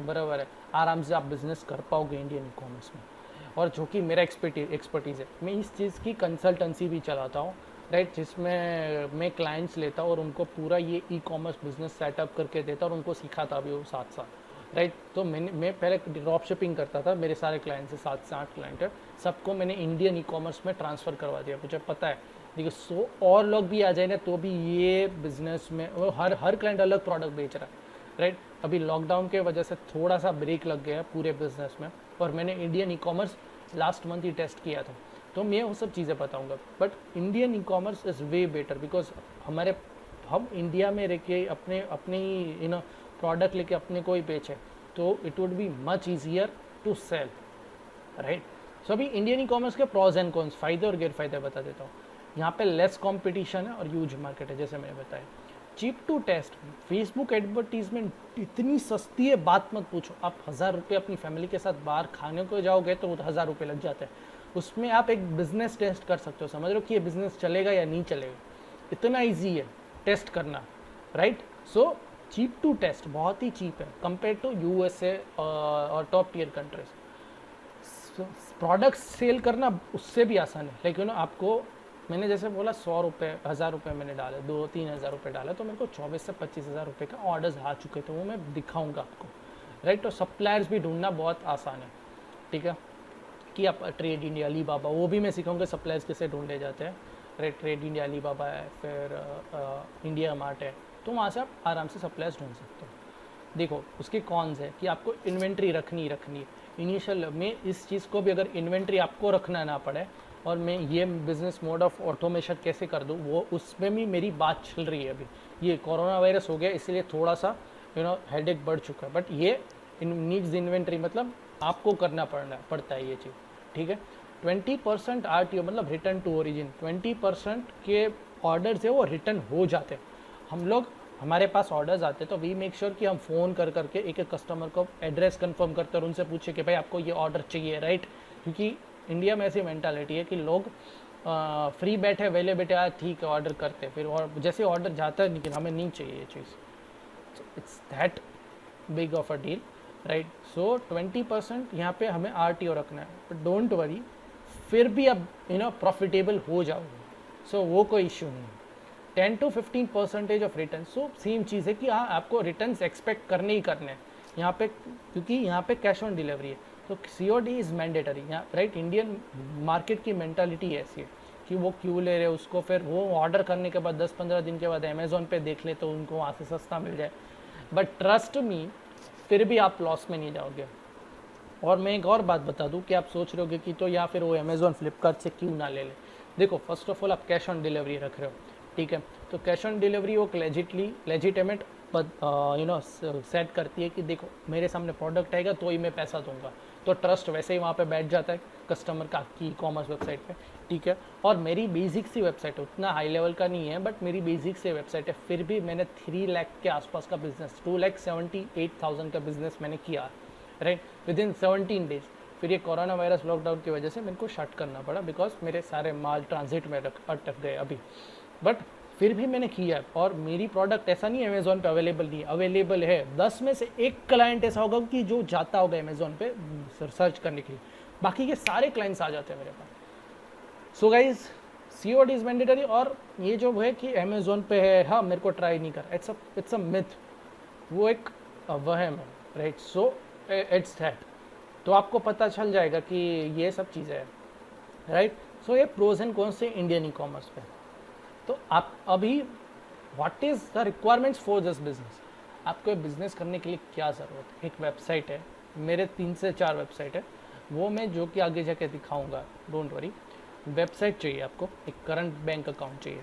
Speaker 1: बराबर है, आराम से आप बिज़नेस कर पाओगे इंडियन ई कॉमर्स में। और जो कि मेरा एक्सपर्टीज़ है, मैं इस चीज़ की कंसल्टेंसी भी चलाता हूँ, राइट, जिसमें मैं क्लाइंट्स लेता हूँ और उनको पूरा ये ई कॉमर्स बिजनेस सेटअप करके देता और उनको सिखाता भी वो साथ साथ, राइट। तो मैं पहले ड्रॉप शिपिंग करता था, मेरे सारे क्लाइंट से 7 से 8 क्लाइंट है, सबको मैंने इंडियन ई कॉमर्स में ट्रांसफ़र करवा दिया। मुझे पता है देखिए 100 और लोग भी आ जाए ना तो भी ये बिज़नेस में हर क्लाइंट अलग प्रोडक्ट बेच रहा है, राइट। अभी लॉकडाउन के वजह से थोड़ा सा ब्रेक लग गया पूरे बिजनेस में, और मैंने Indian e commerce last month ही टेस्ट किया था, तो मैं वो सब चीज़ें बताऊंगा। But Indian e commerce is way better, because हम इंडिया में रह के अपने ही प्रोडक्ट लेके अपने को ही बेचें, तो it would be much easier to sell, right. So अभी इंडियन ई कॉमर्स के प्रॉज एंड कॉन्स, फ़ायदे और गैर फायदे बता देता हूँ। यहाँ पे लेस कंपटीशन है और ह्यूज मार्केट है, जैसे मैंने बताया। Cheap to test, Facebook advertisement इतनी सस्ती है, बात मत पूछो। आप 1000 रुपये अपनी फैमिली के साथ बाहर खाने को जाओगे तो 1000 रुपये लग जाते हैं। उसमें आप एक बिजनेस टेस्ट कर सकते हो, समझ लो कि ये बिजनेस चलेगा या नहीं चलेगा, इतना ईजी है टेस्ट करना, right. So cheap to test, बहुत ही चीप है कंपेयर टू यूएसए और top tier countries. Product sale करना उससे भी आसान है, लेकिन आपको मैंने जैसे बोला 100 रुपये 1000 रुपये मैंने डाले, 2-3 हज़ार रुपये डाले, तो मेरे को 24 से 25 हज़ार रुपये का ऑर्डर्स आ चुके थे, वो मैं दिखाऊंगा आपको, राइट। तो सप्लायर्स भी ढूंढना बहुत आसान है, ठीक है, कि आप ट्रेड इंडिया, अलीबाबा, वो भी मैं सिखाऊंगा सप्लायर्स कैसे ढूंढे जाते हैं, राइट। ट्रेड इंडिया, अलीबाबा है, फिर इंडिया मार्ट है, तो वहाँ से आप आराम से सप्लायर्स ढूंढ सकते हो। देखो उसके कॉन्स है कि आपको इन्वेंट्री रखनी इनिशियल में, इस चीज़ को भी अगर इन्वेंट्री आपको रखना ना पड़े, और मैं ये बिज़नेस मोड ऑफ ऑटोमेशन कैसे कर दूँ, वो उसमें भी मेरी बात चल रही है अभी। ये कोरोना वायरस हो गया इसलिए थोड़ा सा हेडेक बढ़ चुका है, बट ये नीड्स इन्वेंट्री, मतलब आपको करना पड़ता है ये चीज़, ठीक है। 20% RTO मतलब रिटर्न टू ओरिजिन, 20% के ऑर्डर्स है वो रिटर्न हो जाते हैं। हम लोग, हमारे पास ऑर्डर्स आते हैं तो वी मेक श्योर कि हम फ़ोन कर करके एक एक कस्टमर को एड्रेस कंफर्म करते हैं और उनसे पूछे कि भाई आपको ये ऑर्डर चाहिए, राइट। क्योंकि इंडिया में ऐसी मेंटालिटी है कि लोग फ्री बैठे वेले बैठे, आज ठीक है ऑर्डर करते, फिर और जैसे ऑर्डर जाता है लेकिन हमें नहीं चाहिए ये चीज़, it's that big of a deal, right. So 20% यहाँ पे हमें RTO रखना है, बट डोंट वरी, फिर भी अब प्रॉफिटेबल हो जाओगे, सो वो कोई इश्यू नहीं है। 10 to 15% off return, so same चीज़ है कि हाँ आपको रिटर्न्स एक्सपेक्ट करने ही करने हैं यहाँ पे, क्योंकि यहाँ पे कैश ऑन डिलीवरी है, तो COD इज़ मैंडेटरी यहाँ, राइट। इंडियन मार्केट की मेंटालिटी ऐसी है कि वो क्यों ले रहे उसको, फिर वो ऑर्डर करने के बाद 10-15 दिन के बाद अमेज़ॉन पे देख ले तो उनको वहाँ से सस्ता मिल जाए, बट ट्रस्ट मी फिर भी आप लॉस में नहीं जाओगे। और मैं एक और बात बता दूं कि आप सोच रहे होगे कि तो या फिर वो अमेज़ॉन फ्लिपकार्ट से क्यों ना ले ले। देखो फर्स्ट ऑफ ऑल आप कैश ऑन डिलीवरी रख रहे हो, ठीक है, तो कैश ऑन डिलीवरी वो लेजिटिमेट सेट करती है कि देखो मेरे सामने प्रोडक्ट आएगा तो ही मैं पैसा दूंगा, तो ट्रस्ट वैसे ही वहाँ पे बैठ जाता है कस्टमर का आपकी ई-कॉमर्स वेबसाइट पे, ठीक है। और मेरी बेसिक सी वेबसाइट है, उतना हाई लेवल का नहीं है, बट मेरी बेसिक सी वेबसाइट है, फिर भी मैंने 3 लाख के आसपास का बिजनेस, 2,78,000 का बिजनेस मैंने किया, राइट, विद इन 17 डेज। फिर ये कोरोना वायरस लॉकडाउन की वजह से मेरे को शट करना पड़ा, बिकॉज मेरे सारे माल ट्रांजिट में अटक गए अभी, बट फिर भी मैंने किया। और मेरी प्रोडक्ट ऐसा नहीं है अमेज़ॉन पे अवेलेबल नहीं है, अवेलेबल है। 10 में से एक क्लाइंट ऐसा होगा कि जो जाता होगा अमेज़ॉन पे सर्च करने के लिए, बाकी के सारे क्लाइंट्स आ जाते हैं मेरे पास। So guys COD is mandatory. और ये जो है कि अमेज़ॉन पे है, हाँ मेरे को ट्राई नहीं कर, इट्स अ मिथ, वो एक वहम है, राइट। सो इट्स दैट, तो आपको पता चल जाएगा कि ये सब चीज़ें हैं, राइट। सो ये प्रोज एंड कॉन्स से इंडियन ई-कॉमर्स पे। तो आप अभी what is the requirements for this business, आपको बिजनेस करने के लिए क्या ज़रूरत है। एक वेबसाइट है, मेरे 3 से 4 वेबसाइट है, वो मैं जो कि आगे जाके दिखाऊंगा, डोंट वरी। वेबसाइट चाहिए आपको, एक करंट बैंक अकाउंट चाहिए,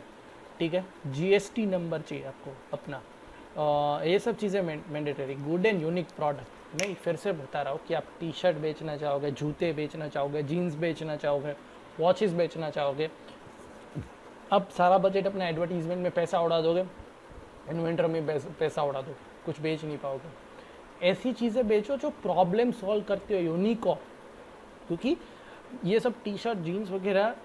Speaker 1: ठीक है, GST नंबर चाहिए आपको अपना, ये सब चीज़ें mandatory. Good and unique product, मैं फिर से बता रहा हूँ कि आप टी-शर्ट बेचना चाहोगे, जूते बेचना चाहोगे, जीन्स बेचना चाहोगे, वॉचेस बेचना चाहोगे, अब सारा बजट अपना एडवर्टीजमेंट में पैसा उड़ा दोगे, इन्वेंटर में पैसा उड़ा दो, कुछ बेच नहीं पाओगे। ऐसी चीज़ें बेचो जो प्रॉब्लम सॉल्व करती हो, यूनिक हो, क्योंकि ये सब टी-शर्ट जीन्स वगैरह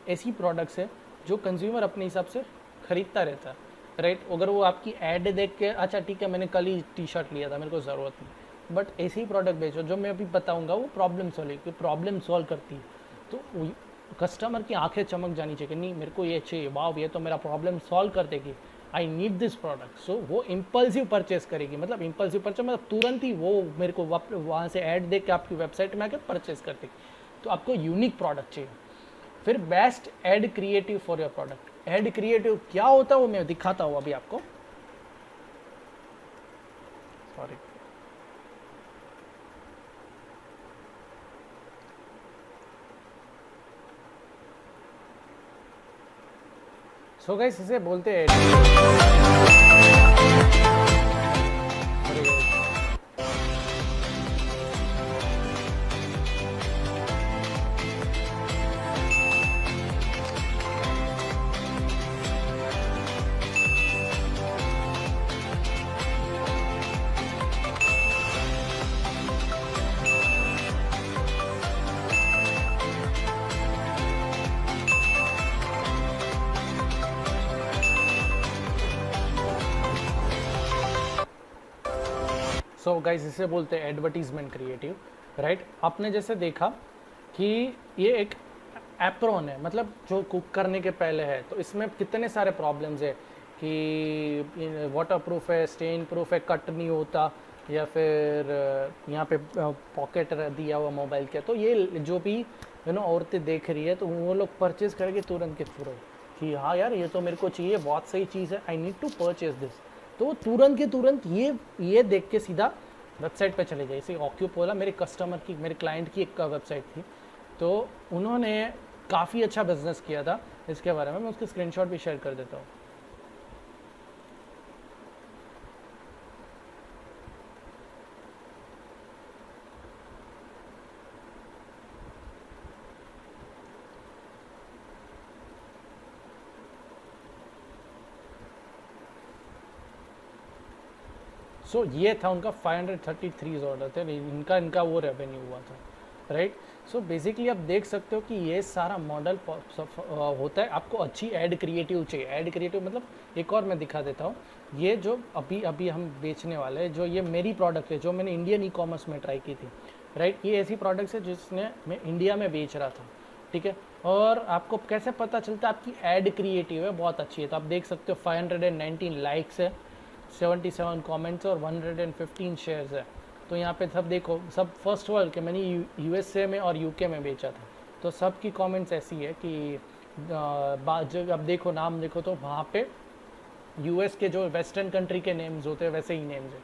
Speaker 1: ऐसी प्रोडक्ट्स है जो कंज्यूमर अपने हिसाब से खरीदता रहता है, राइट। अगर वो आपकी ऐड देख के अच्छा ठीक है मैंने कल ही टी-शर्ट लिया था, मेरे को ज़रूरत नहीं, बट ऐसी प्रोडक्ट बेचो जो मैं अभी बताऊँगा वो प्रॉब्लम सॉल्व करती है, तो कस्टमर की आंखें चमक जानी चाहिए कि नहीं मेरे को ये चाहिए, वाह ये तो मेरा प्रॉब्लम सॉल्व कर देगी, आई नीड दिस प्रोडक्ट। सो वो इम्पल्सिव परचेस करेगी, मतलब इम्पल्सिव परचेस मतलब तुरंत ही वो मेरे को वहाँ से ऐड देख के आपकी वेबसाइट में आकर परचेस कर देगी। तो आपको यूनिक प्रोडक्ट चाहिए। फिर best ad creative for your product. Ad creative क्या होता है वो मैं दिखाता हूँ अभी आपको, सॉरी। सो गाइस इसे बोलते हैं सो गाइस इसे बोलते हैं एडवर्टीजमेंट क्रिएटिव, राइट। आपने जैसे देखा कि ये एक एप्रॉन है, मतलब जो कुक करने के पहले है, तो इसमें कितने सारे प्रॉब्लम्स है कि वाटर प्रूफ है, स्टेन प्रूफ है, कट नहीं होता, या फिर यहाँ पे पॉकेट दिया हुआ मोबाइल के। तो ये जो भी औरतें देख रही है तो वो लोग परचेज करेंगे तुरंत के तुरंत कि हाँ यार ये तो मेरे को चाहिए, बहुत सही चीज़ है, I need to purchase this. तो तुरंत के तुरंत ये देख के सीधा वेबसाइट पे चले जाए। जैसे ऑक्यूपोला मेरे कस्टमर की, मेरे क्लाइंट की एक वेबसाइट थी, तो उन्होंने काफ़ी अच्छा बिजनेस किया था। इसके बारे में मैं उसके स्क्रीनशॉट भी शेयर कर देता हूँ। सो ये था उनका 533 ऑर्डर थे, इनका वो रेवेन्यू हुआ था, राइट। सो बेसिकली आप देख सकते हो कि ये सारा मॉडल होता है। आपको अच्छी ऐड क्रिएटिव चाहिए। ऐड क्रिएटिव मतलब एक और मैं दिखा देता हूँ। ये जो अभी हम बेचने वाले हैं, जो ये मेरी प्रोडक्ट है, जो मैंने इंडियन ई कॉमर्स में ट्राई की थी, राइट। ये ऐसी प्रोडक्ट्स है जिसने मैं इंडिया में बेच रहा था, ठीक है। और आपको कैसे पता चलता है आपकी ऐड क्रिएटिव है बहुत अच्छी है, तो आप देख सकते हो 519 लाइक्स है, 77 कमेंट्स और 115 शेयर्स है। तो यहाँ पे सब देखो, सब फर्स्ट वर्ल्ड के, मैंने यूएसए में और यूके में बेचा था, तो सब की कमेंट्स ऐसी है कि जब अब देखो नाम देखो तो वहाँ पे यूएस के जो वेस्टर्न कंट्री के नेम्स होते हैं वैसे ही नेम्स है,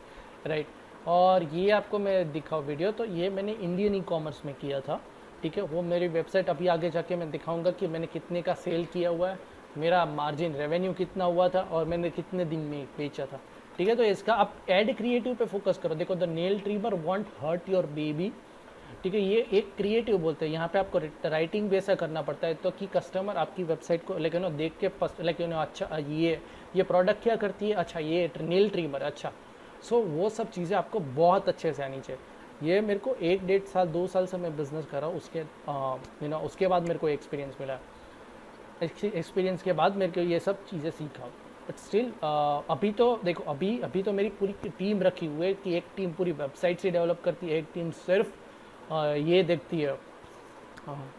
Speaker 1: राइट। और ये आपको मैं दिखाऊँ वीडियो, तो ये मैंने इंडियन ई कॉमर्स में किया था, ठीक है। वो मेरी वेबसाइट अभी आगे जाके मैं दिखाऊंगा कि मैंने कितने का सेल किया हुआ है, मेरा मार्जिन रेवेन्यू कितना हुआ था और मैंने कितने दिन में बेचा था, ठीक है। तो इसका आप ऐड क्रिएटिव पे फोकस करो। देखो the nail trimmer won't hurt your baby, ठीक है। ये एक क्रिएटिव बोलते हैं। यहाँ पे आपको राइटिंग भी ऐसा करना पड़ता है तो कि कस्टमर आपकी वेबसाइट को लेकिन देख के लेकिन अच्छा ये प्रोडक्ट क्या करती है, अच्छा ये नेल ट्रिमर, अच्छा। सो वो सब चीज़ें आपको बहुत अच्छे से आनी चाहिए। ये मेरे को 1-1.5 साल 2 साल से मैं बिज़नेस कर रहा हूँ, उसके बाद मेरे को एक्सपीरियंस मिला। एक्सपीरियंस के बाद मेरे को ये सब चीज़ें सीखा। बट स्टिल अभी तो देखो, अभी तो मेरी पूरी टीम रखी हुई है कि एक टीम पूरी वेबसाइट से डेवलप करती है, एक टीम सिर्फ ये देखती है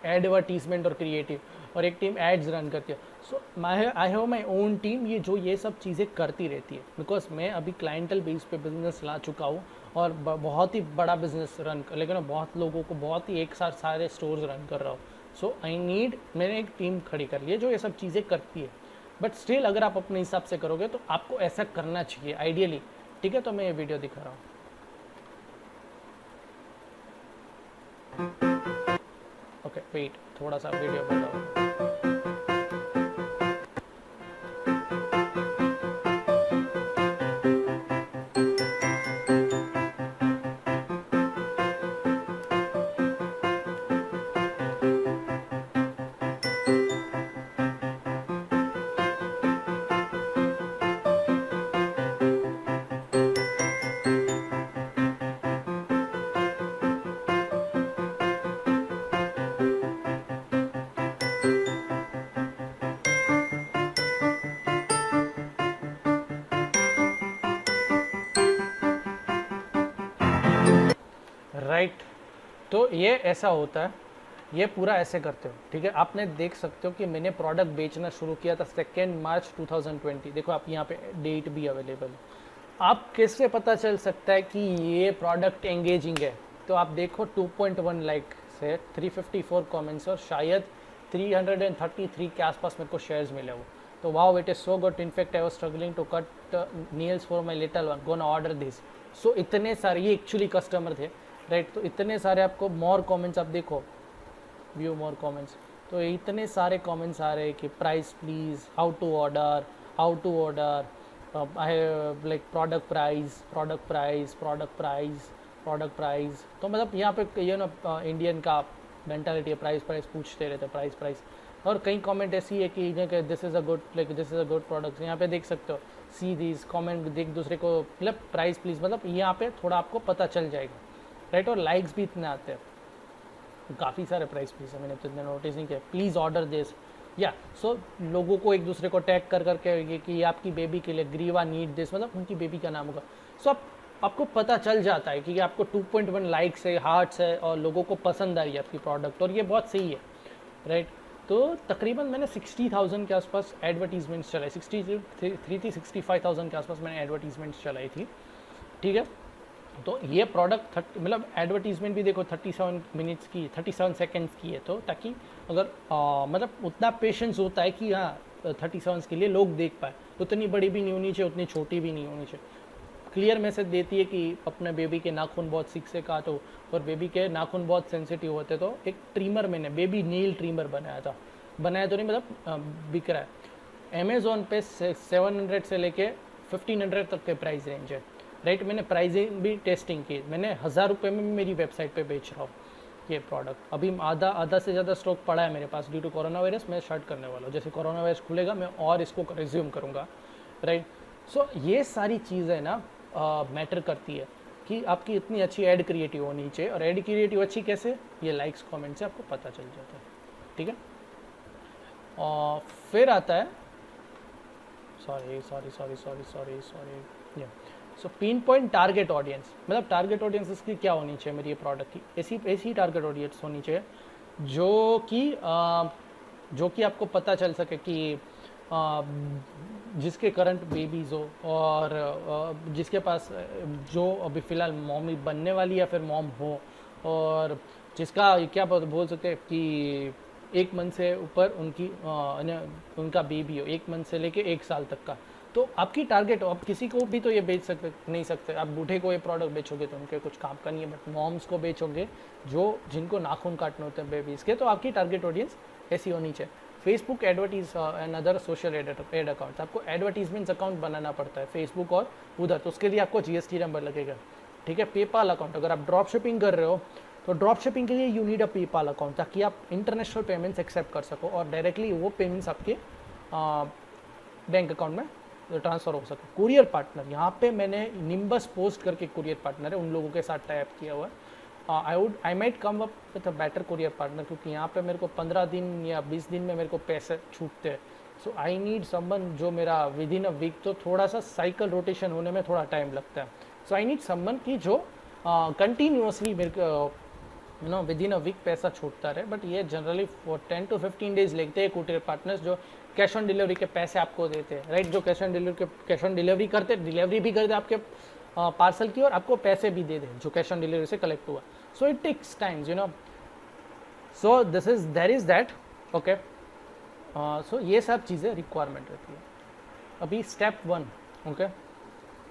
Speaker 1: एडवर्टीजमेंट और क्रिएटिव, और एक टीम एड्स रन करती है। So I have my own team ये सब चीज़ें करती रहती है, बिकॉज मैं अभी क्लाइंटल बेस पे बिजनेस ला चुका हूँ और बहुत ही बड़ा बिजनेस लेकिन बहुत लोगों को बहुत ही एक साथ सारे स्टोर्स रन कर रहा हूँ। सो मैंने एक टीम खड़ी कर ली है जो ये सब चीज़ें करती है। बट स्टिल अगर आप अपने हिसाब से करोगे तो आपको ऐसा करना चाहिए आइडियली, ठीक है। तो मैं ये वीडियो दिखा रहा हूँ। ओके वेट, थोड़ा सा वीडियो बताओ। राइट, तो ये ऐसा होता है, ये पूरा ऐसे करते हो, ठीक है। आपने देख सकते हो कि मैंने प्रोडक्ट बेचना शुरू किया था 2 मार्च 2020। देखो आप यहाँ पे डेट भी अवेलेबल है। आप कैसे पता चल सकता है कि ये प्रोडक्ट एंगेजिंग है? तो आप देखो 2.1 लाइक से 354 कमेंट्स और शायद 333 के आसपास मेरे को शेयर्स मिले वो। तो wow, it is so good, in fact I was struggling to cut nails for my little one, gonna order this. So इतने सारे, ये एक्चुअली कस्टमर थे, राइट। तो इतने सारे आपको मोर कमेंट्स, आप देखो व्यू मोर कमेंट्स, तो इतने सारे कमेंट्स आ रहे हैं कि price please, how to order, like product price. तो मतलब यहाँ पे ये ना इंडियन का मेंटालिटी है, प्राइस पूछते रहते, प्राइस। और कई कमेंट ऐसी है कि this is a good product. यहाँ पे देख सकते हो, सी दिस कमेंट, देख दूसरे को, मतलब प्राइस प्लीज़, मतलब यहाँ पे थोड़ा आपको पता चल जाएगा, राइट। और लाइक्स भी इतने आते हैं, काफ़ी सारे प्राइस प्लीज है, मैंने तो इतने नोटिस नहीं किया, प्लीज़ ऑर्डर दिस, या सो लोगों को एक दूसरे को टैग कर करके कि ये आपकी बेबी के लिए, ग्रीवा नीड दिस, मतलब उनकी बेबी का नाम होगा। सो आप आपको पता चल जाता है कि आपको 2.1 लाइक्स है, हार्ट्स है और लोगों को पसंद आ रही है आपकी प्रोडक्ट, और ये बहुत सही है, राइट। तो तकरीबन मैंने 60,000 के आसपास एडवर्टीजमेंट्स चलाई, 63 थी, 65,000 के आसपास मैंने एडवर्टीजमेंट्स चलाई थी, ठीक है। तो ये प्रोडक्ट मतलब एडवर्टीजमेंट भी देखो 37 मिनट्स की, 37 सेकेंड्स की है, तो ताकि अगर मतलब उतना पेशेंस होता है कि हाँ 37 के लिए लोग देख पाए, उतनी बड़ी भी नहीं होनी चाहिए, उतनी छोटी भी नहीं होनी चाहिए, क्लियर मैसेज देती है कि अपने बेबी के नाखून बहुत सीख से काटो, और बेबी के नाखून बहुत सेंसिटिव होते, तो एक ट्रिमर मैंने बेबी नील ट्रिमर बनाया तो नहीं मतलब बिक रहा है अमेज़ोन पे 700 से लेके 1500 तक के प्राइस रेंज है, राइट। मैंने प्राइसिंग भी टेस्टिंग की, मैंने 1000 रुपये में भी मेरी वेबसाइट पे बेच रहा हूँ ये प्रोडक्ट। अभी आधा से ज़्यादा स्टॉक पड़ा है मेरे पास ड्यू टू कोरोना वायरस, मैं स्टार्ट करने वाला हूँ, जैसे कोरोना वायरस खुलेगा मैं और इसको रिज्यूम करूँगा, राइट। सो ये सारी चीज़ें ना मैटर करती है कि आपकी इतनी अच्छी ऐड क्रिएटिव होनी चाहिए, और ऐड क्रिएटिव अच्छी कैसे, ये लाइक्स कमेंट से आपको पता चल जाता है, ठीक है। और फिर आता है sorry so pin point target audience, मतलब टारगेट ऑडियंस इसकी क्या होनी चाहिए मेरी ये प्रोडक्ट की, ऐसी टारगेट ऑडियंस होनी चाहिए जो कि आपको पता चल सके कि जिसके करंट बेबीज हो, और जिसके पास जो अभी फ़िलहाल मॉम बनने वाली या फिर मॉम हो, और जिसका क्या बोल सकते हैं कि 1 मंथ से ऊपर उनका बेबी हो, 1 मंथ से लेके 1 साल तक का, तो आपकी टारगेट हो। आप किसी को भी तो ये बेच नहीं सकते, आप बूढ़े को ये प्रोडक्ट बेचोगे तो उनके कुछ काम का नहीं है, बट मॉम्स को बेचोगे जिनको नाखून काटने होते हैं बेबीज़ के, तो आपकी टारगेट ऑडियंस ऐसी होनी चाहिए। Facebook advertise and other social add accounts, आपको एडवर्टीजमेंट्स अकाउंट बनाना पड़ता है फेसबुक और उधर, तो उसके लिए आपको GST नंबर लगेगा, ठीक है। पेपाल अकाउंट, अगर आप ड्रॉप शिपिंग कर रहे हो तो ड्रॉप शिपिंग के लिए you need a PayPal account, ताकि आप इंटरनेशनल पेमेंट्स एक्सेप्ट कर सको और डायरेक्टली वो पेमेंट्स आपके बैंक अकाउंट में ट्रांसफ़र हो सके। कुरियर पार्टनर, यहाँ पे मैंने निम्बस पोस्ट करके कुरियर पार्टनर है, उन लोगों के साथ टाइप किया हुआ है। I might come up with a better courier partner, क्योंकि यहाँ पे मेरे को 15 दिन या 20 दिन में मेरे को पैसे छूटते हैं। सो आई नीड समवन जो मेरा विद इन अ वीक, तो थोड़ा सा साइकिल रोटेशन होने में थोड़ा टाइम लगता है। सो आई नीड समवन की जो कंटिन्यूसली मेरे को विद इन अ वीक पैसा छूटता रहे, बट ये जनरली 10 to 15 डेज लेते हैं कुरियर पार्टनर्स, जो कैश ऑन डिलीवरी के पैसे आपको देते हैं, राइट। जो कैश ऑन डिलीवरी करते, डिलीवरी भी करते आपके पार्सल की, और आपको पैसे भी दे दें जो कैश ऑन डिलीवरी से कलेक्ट हुआ। So it takes times, so there is that, okay. So ये सब चीज़ें रिक्वायरमेंट रहती है। अभी step 1, okay,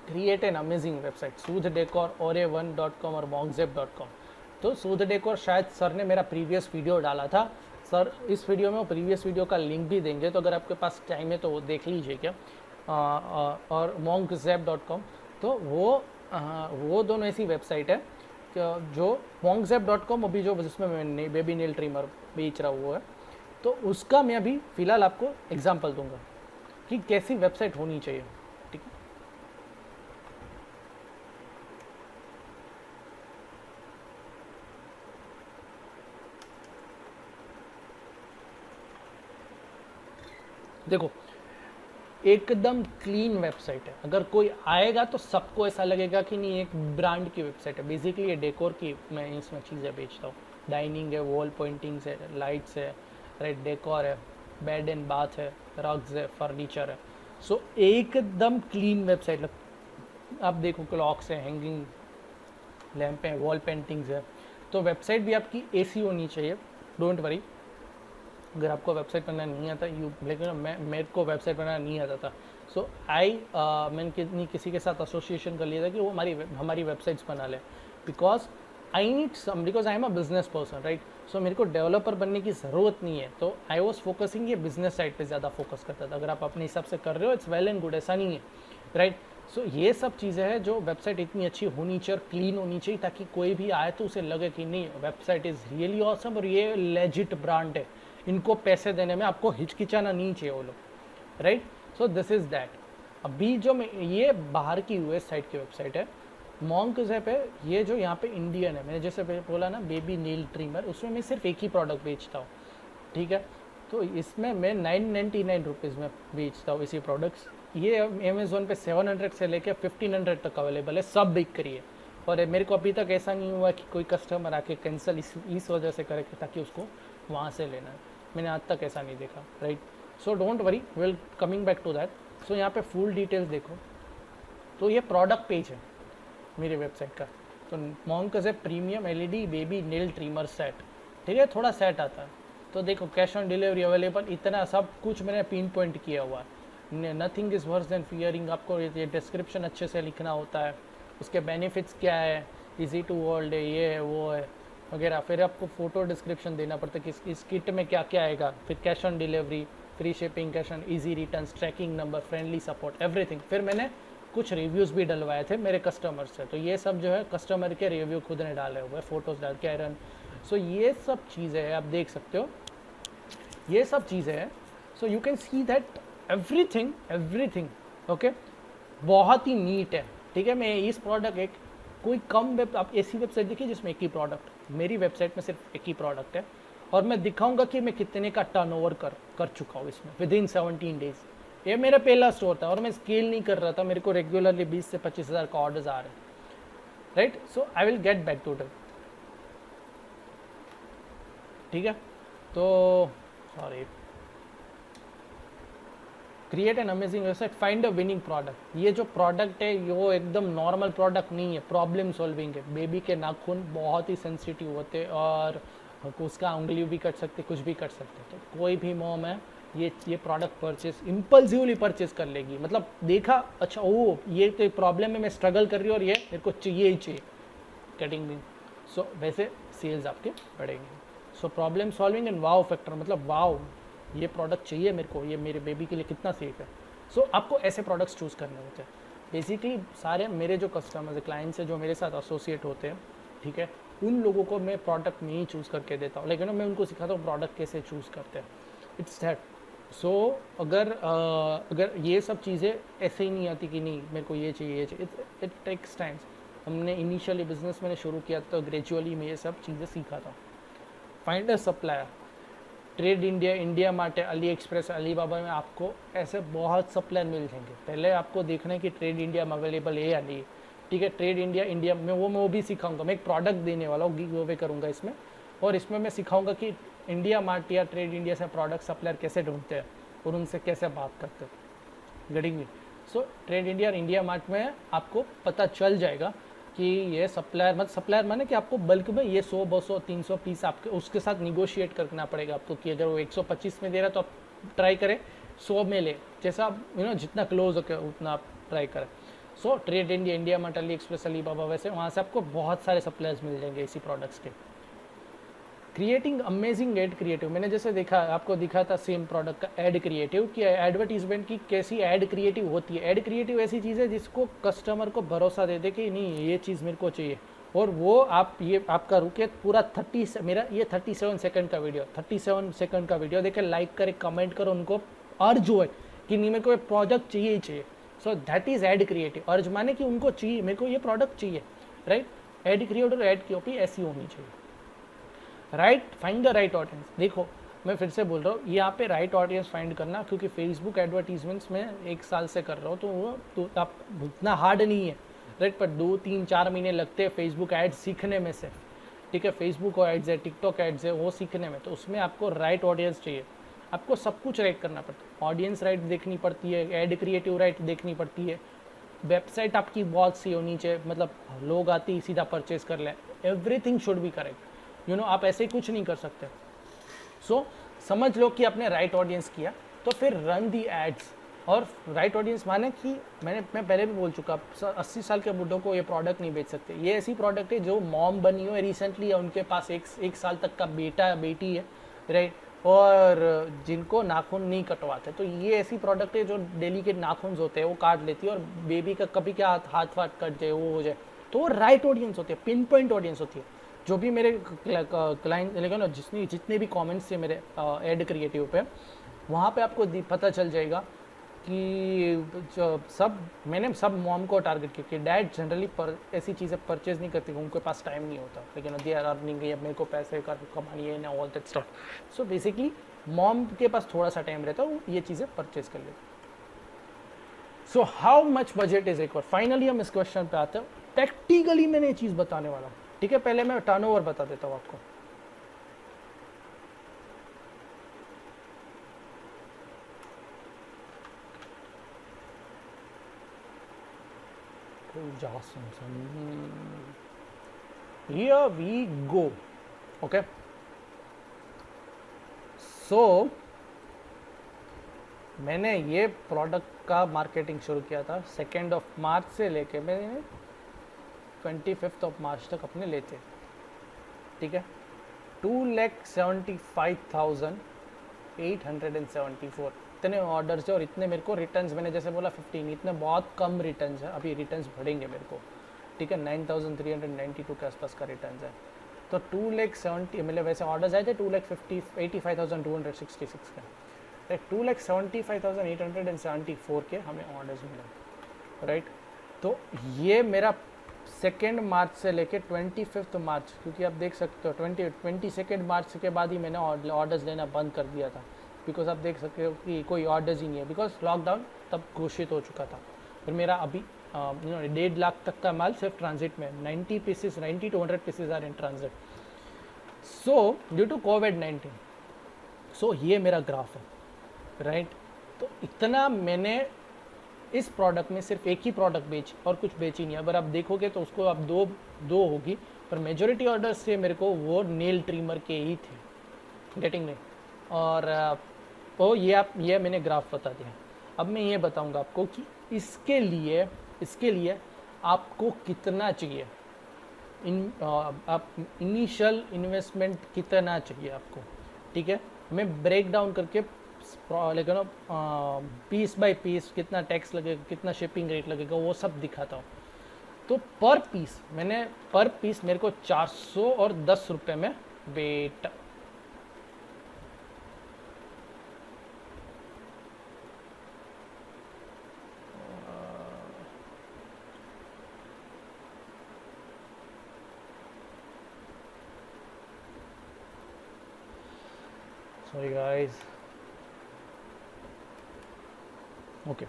Speaker 1: create an amazing website, Sood decor, Ore1.com और monksep.com। तो सूद डेकोर शायद सर ने मेरा प्रीवियस वीडियो डाला था, सर इस वीडियो में वो प्रीवियस वीडियो का लिंक भी देंगे, तो अगर आपके पास टाइम है तो वो देख लीजिए क्या। और monksep.com, तो वो दोनों ऐसी वेबसाइट है जो monksep.com अभी जो जिसमें मैं बेबी नेल ट्रिमर बेच रहा हुआ है, तो उसका मैं अभी फ़िलहाल आपको एग्जांपल दूंगा कि कैसी वेबसाइट होनी चाहिए, ठीक है। देखो, एकदम क्लीन वेबसाइट है, अगर कोई आएगा तो सबको ऐसा लगेगा कि नहीं एक ब्रांड की वेबसाइट है। बेसिकली ये डेकोर की मैं इसमें चीज़ें बेचता हूँ, डाइनिंग है, वॉल पेंटिंग्स है, लाइट्स है, राइट, डेकोर है, बेड एंड बाथ है, रग्स है, फर्नीचर है। सो एकदम क्लीन वेबसाइट आप देखो, क्लॉक्स है, हैंगिंग लैंप है, वॉल पेंटिंग्स है। तो वेबसाइट भी आपकी ऐसी होनी चाहिए, डोंट वरी। अगर आपको वेबसाइट बनाना नहीं आता, लेकिन मेरे को वेबसाइट बनाना नहीं आता था, सो मैंने किसी के साथ एसोसिएशन कर लिया था कि वो हमारी वेबसाइट्स बना ले, because I am a business person, right. So मेरे को डेवलपर बनने की ज़रूरत नहीं है, तो आई वॉज फोकसिंग ये बिजनेस साइड पे ज़्यादा फोकस करता था। अगर आप अपने हिसाब से कर रहे हो, इट्स वेल एंड गुड, ऐसा नहीं है, राइट। सो ये सब चीज़ें हैं जो वेबसाइट इतनी अच्छी होनी चाहिए और क्लीन होनी चाहिए, ताकि कोई भी आए तो उसे लगे कि नहीं, वेबसाइट इज़ रियली ऑसम और ये लेजिट ब्रांड है, इनको पैसे देने में आपको हिचकिचाना नहीं चाहिए वो लोग, right. So this is that. अभी जो ये बाहर की US साइड की वेबसाइट है, monksep है, ये जो यहाँ पे इंडियन है, मैंने जैसे बोला ना बेबी नील ट्रिमर, उसमें मैं सिर्फ एक ही प्रोडक्ट बेचता हूँ, ठीक है। तो इसमें मैं 999 रुपीज़ में बेचता हूँ इसी प्रोडक्ट्स। ये अमेज़ोन पे 700 से लेके 1500 तक अवेलेबल है, सब बिक रही है। और मेरे को अभी तक ऐसा नहीं हुआ कि कोई कस्टमर आके कैंसिल इस वजह से करे ताकि उसको वहाँ से लेना है, मैंने आज तक ऐसा नहीं देखा, right. So don't worry, will coming back to that. So यहाँ पे फुल डिटेल्स देखो, तो ये प्रोडक्ट पेज है मेरी वेबसाइट का। तो मॉन्क से premium LED baby nail trimmer set, ठीक है, थोड़ा सेट आता है। तो देखो कैश ऑन डिलीवरी अवेलेबल, इतना सब कुछ मैंने पिन पॉइंट किया हुआ है। Nothing is worse than fearing, आपको ये डिस्क्रिप्शन अच्छे से लिखना होता है, उसके बेनिफिट्स क्या है, इजी टू वर्ल्ड है, ये है वो है वगैरह। फिर आपको फ़ोटो डिस्क्रिप्शन देना पड़ता है कि इस किट में क्या क्या आएगा। फिर cash on delivery, free shipping, cash on easy return, tracking number, friendly support, everything. फिर मैंने कुछ रिव्यूज़ भी डलवाए थे मेरे कस्टमर से, तो ये सब जो है कस्टमर के रिव्यू खुद ने डाले हुए, फ़ोटोज़ डाल के आयरन। सो ये सब चीज़ें हैं, आप देख सकते हो, ये सब चीज़ें हैं। So you can see that everything okay, बहुत ही नीट है, ठीक है। मैं इस प्रोडक्ट एक कोई कम आप ऐसी वेबसाइट देखिए जिसमें एक ही प्रोडक्ट, मेरी वेबसाइट में सिर्फ एक ही प्रोडक्ट है, और मैं दिखाऊंगा कि मैं कितने का टर्नओवर कर चुका हूँ इसमें विदिन 17 डेज। ये मेरा पहला स्टोर था और मैं स्केल नहीं कर रहा था, मेरे को रेगुलरली 20 से 25 हज़ार का ऑर्डर्स आ रहे हैं, right. So I will get back to it, ठीक है। तो sorry, create an amazing website, find a winning product. ये जो प्रोडक्ट है वो एकदम नॉर्मल प्रोडक्ट नहीं है, प्रॉब्लम सॉल्विंग है। बेबी के नाखून बहुत ही सेंसिटिव होते हैं और उसका उंगली भी कट सकते, कुछ भी कट सकते, तो कोई भी मॉम है ये प्रोडक्ट परचेज इम्पल्सिवली परचेज कर लेगी। मतलब देखा, अच्छा ओ ये तो एक प्रॉब्लम है, मैं स्ट्रगल कर रही हूँ और ये मेरे को चाहिए ही चाहिए, गेटिंग मी। सो वैसे सेल्स आपके बढ़ेंगे। So problem solving and wow factor, मतलब वाव ये प्रोडक्ट चाहिए मेरे को, ये मेरे बेबी के लिए कितना सेफ है। सो आपको ऐसे प्रोडक्ट्स चूज़ करने होते हैं। बेसिकली सारे मेरे जो कस्टमर्स क्लाइंट्स हैं जो मेरे साथ एसोसिएट होते हैं, ठीक है, उन लोगों को मैं प्रोडक्ट नहीं चूज़ करके देता हूँ, लेकिन मैं उनको सिखाता हूँ प्रोडक्ट कैसे चूज़ करते हैं। It's that. सो अगर ये सब चीज़ें ऐसे ही नहीं आती कि नहीं मेरे को ये चाहिए, इट टेक्स टाइम्स। हमने इनिशियली बिजनेस मैंने शुरू किया तो ग्रेजुअली मैं ये सब चीज़ें सीखा था। Find a supplier, trade India, India mart, Ali express, Alibaba में आपको ऐसे बहुत सप्लायर मिल जाएंगे। पहले आपको देखना है कि ट्रेड इंडिया में अवेलेबल है या नहीं, ठीक है। ट्रेड इंडिया में वो भी सिखाऊंगा, मैं एक प्रोडक्ट देने वाला हूँ, गिव अवे करूँगा इसमें, और इसमें मैं सिखाऊंगा कि इंडिया मार्ट या ट्रेड इंडिया से प्रोडक्ट सप्लायर कैसे ढूंढते हैं और उनसे कैसे बात करते हैं, getting me. So trade India और इंडिया मार्ट में आपको पता चल जाएगा कि ये सप्लायर माने कि आपको बल्क में ये 100, 200, 300 पीस आपके उसके साथ निगोशिएट करना पड़ेगा आपको, कि अगर वो 125 में दे रहा है तो आप ट्राई करें 100 में ले, जैसा आप जितना क्लोज हो उतना आप ट्राई करें। So trade India, India mart, Ali express, Alibaba, वैसे वहाँ से आपको बहुत सारे सप्लायर्स मिल जाएंगे इसी प्रोडक्ट्स के। क्रिएटिंग अमेजिंग एड क्रिएटिव, मैंने जैसे देखा आपको दिखा था सेम प्रोडक्ट का एड क्रिएटिव, कि एडवर्टीजमेंट की कैसी एड क्रिएटिव होती है। एड क्रिएटिव ऐसी चीज़ है जिसको कस्टमर को भरोसा दे दे कि नहीं ये चीज़ मेरे को चाहिए, और वो आप ये आपका रुके पूरा 30, मेरा ये 37 सेकंड का वीडियो, 37 सेकंड का वीडियो देखे, लाइक करे, कमेंट करो, उनको अर्ज हो कि नहीं मेरे को ये प्रोडक्ट चाहिए ही चाहिए। So that is ad creative. Urge माने कि उनको चाहिए, मेरे को ये प्रोडक्ट चाहिए, राइट। एड क्रिएटिव, एड की ओपी ऐसी होनी चाहिए, right. Find the right audience, देखो मैं फिर से बोल रहा हूँ यहाँ पे राइट ऑडियंस फाइंड करना, क्योंकि फेसबुक एडवर्टीजमेंट्स में 1 साल से कर रहा हूँ, तो वो तो आप उतना हार्ड नहीं है, राइट। पर 2, 3, 4 महीने लगते हैं फेसबुक एड्स सीखने में से, ठीक है। फेसबुक एड्स है, टिकटॉक एड्स है, वो सीखने में, तो उसमें आपको राइट ऑडियंस चाहिए। आपको सब कुछ राइट करना पड़ता है, ऑडियंस राइट देखनी पड़ती है, एड क्रिएटिव राइट देखनी पड़ती है, वेबसाइट आपकी बहुत सी होनी चाहिए, मतलब लोग आते ही सीधा परचेज कर लें, एवरीथिंग शुड बी करेक्ट, आप ऐसे ही कुछ नहीं कर सकते। सो समझ लो कि आपने राइट ऑडियंस किया, तो फिर रन दी एड्स। और राइट ऑडियंस माने कि मैं पहले भी बोल चुका, 80 साल के बुढ़ों को ये प्रोडक्ट नहीं बेच सकते। ये ऐसी प्रोडक्ट है जो मॉम बनी हो रिसेंटली, या उनके पास एक साल तक का बेटा या बेटी है, राइट, और जिनको नाखून नहीं कटवाते, तो ये ऐसी प्रोडक्ट है जो डेली के नाखून होते हैं वो काट लेती है, और बेबी का कभी क्या हाथ वाथ कट जाए, वो हो जाए, तो वो राइट ऑडियंस होती है, पिन पॉइंट ऑडियंस होती है। जो भी मेरे क्लाइंट लेकिन ना जितने भी कमेंट्स थे मेरे एड क्रिएटिव पे, वहाँ पे आपको पता चल जाएगा कि मैंने सब मॉम को टारगेट किया, कि डैड जनरली ऐसी चीज़ें परचेज नहीं करती, उनके पास टाइम नहीं होता, लेकिन दे आर अर्निंग, अब मेरे को पैसे कमानी है ना, all that stuff. So basically mom के पास थोड़ा सा टाइम रहता है, वो ये चीज़ें परचेज कर लेते। So how much budget is required, finally हम इस क्वेश्चन पे आते हैं। प्रैक्टिकली मैंने ये चीज़ बताने वाला हूँ, ठीक है। पहले मैं टर्नओवर बता देता हूँ आपको। Here we go. Okay. So मैंने ये प्रोडक्ट का मार्केटिंग शुरू किया था 2 मार्च से लेके मैंने 25 मार्च तक अपने लेते, ठीक है। 2,75,874 इतने ऑर्डर्स है और इतने मेरे को रिटर्न्स, मैंने जैसे बोला 15, इतने बहुत कम रिटर्न्स है। अभी रिटर्न्स बढ़ेंगे मेरे को, ठीक है। 9,392 के आसपास का रिटर्न्स है। तो 2,70,000 मतलब वैसे ऑर्डर्स आए थे 2,85,266 का, 2,75,874 के हमें ऑर्डर्स मिले, राइट। तो ये मेरा 2 मार्च से लेके 25 मार्च, क्योंकि आप देख सकते हो 22 मार्च के बाद ही मैंने ऑर्डर्स लेना बंद कर दिया था, बिकॉज आप देख सकते हो कि कोई ऑर्डर्स ही नहीं है, बिकॉज लॉकडाउन तब घोषित हो चुका था। फिर मेरा अभी 1.5 लाख तक का माल सिर्फ ट्रांजिट में, 90 to 100 pieces are in transit. So due to कोविड-19, सो ये मेरा ग्राफ है, राइट। तो इतना मैंने इस प्रोडक्ट में सिर्फ एक ही प्रोडक्ट बेची और कुछ बेची नहीं। अगर आप देखोगे तो उसको अब दो होगी, पर मेजोरिटी ऑर्डर्स थे मेरे को वो नेल ट्रिमर के ही थे, गेटिंग नहीं। और तो ये मैंने ग्राफ बता दिया। अब मैं ये बताऊंगा आपको कि इसके लिए आपको कितना चाहिए, आप इनिशियल इन्वेस्टमेंट कितना चाहिए आपको, ठीक है। मैं ब्रेक डाउन करके लेकिन पीस बाय पीस कितना टैक्स लगेगा, कितना शिपिंग रेट लगेगा, वो सब दिखाता हूँ। तो पर पीस मेरे को 410 रुपये में बेटा, सॉरी गाइस, ओके।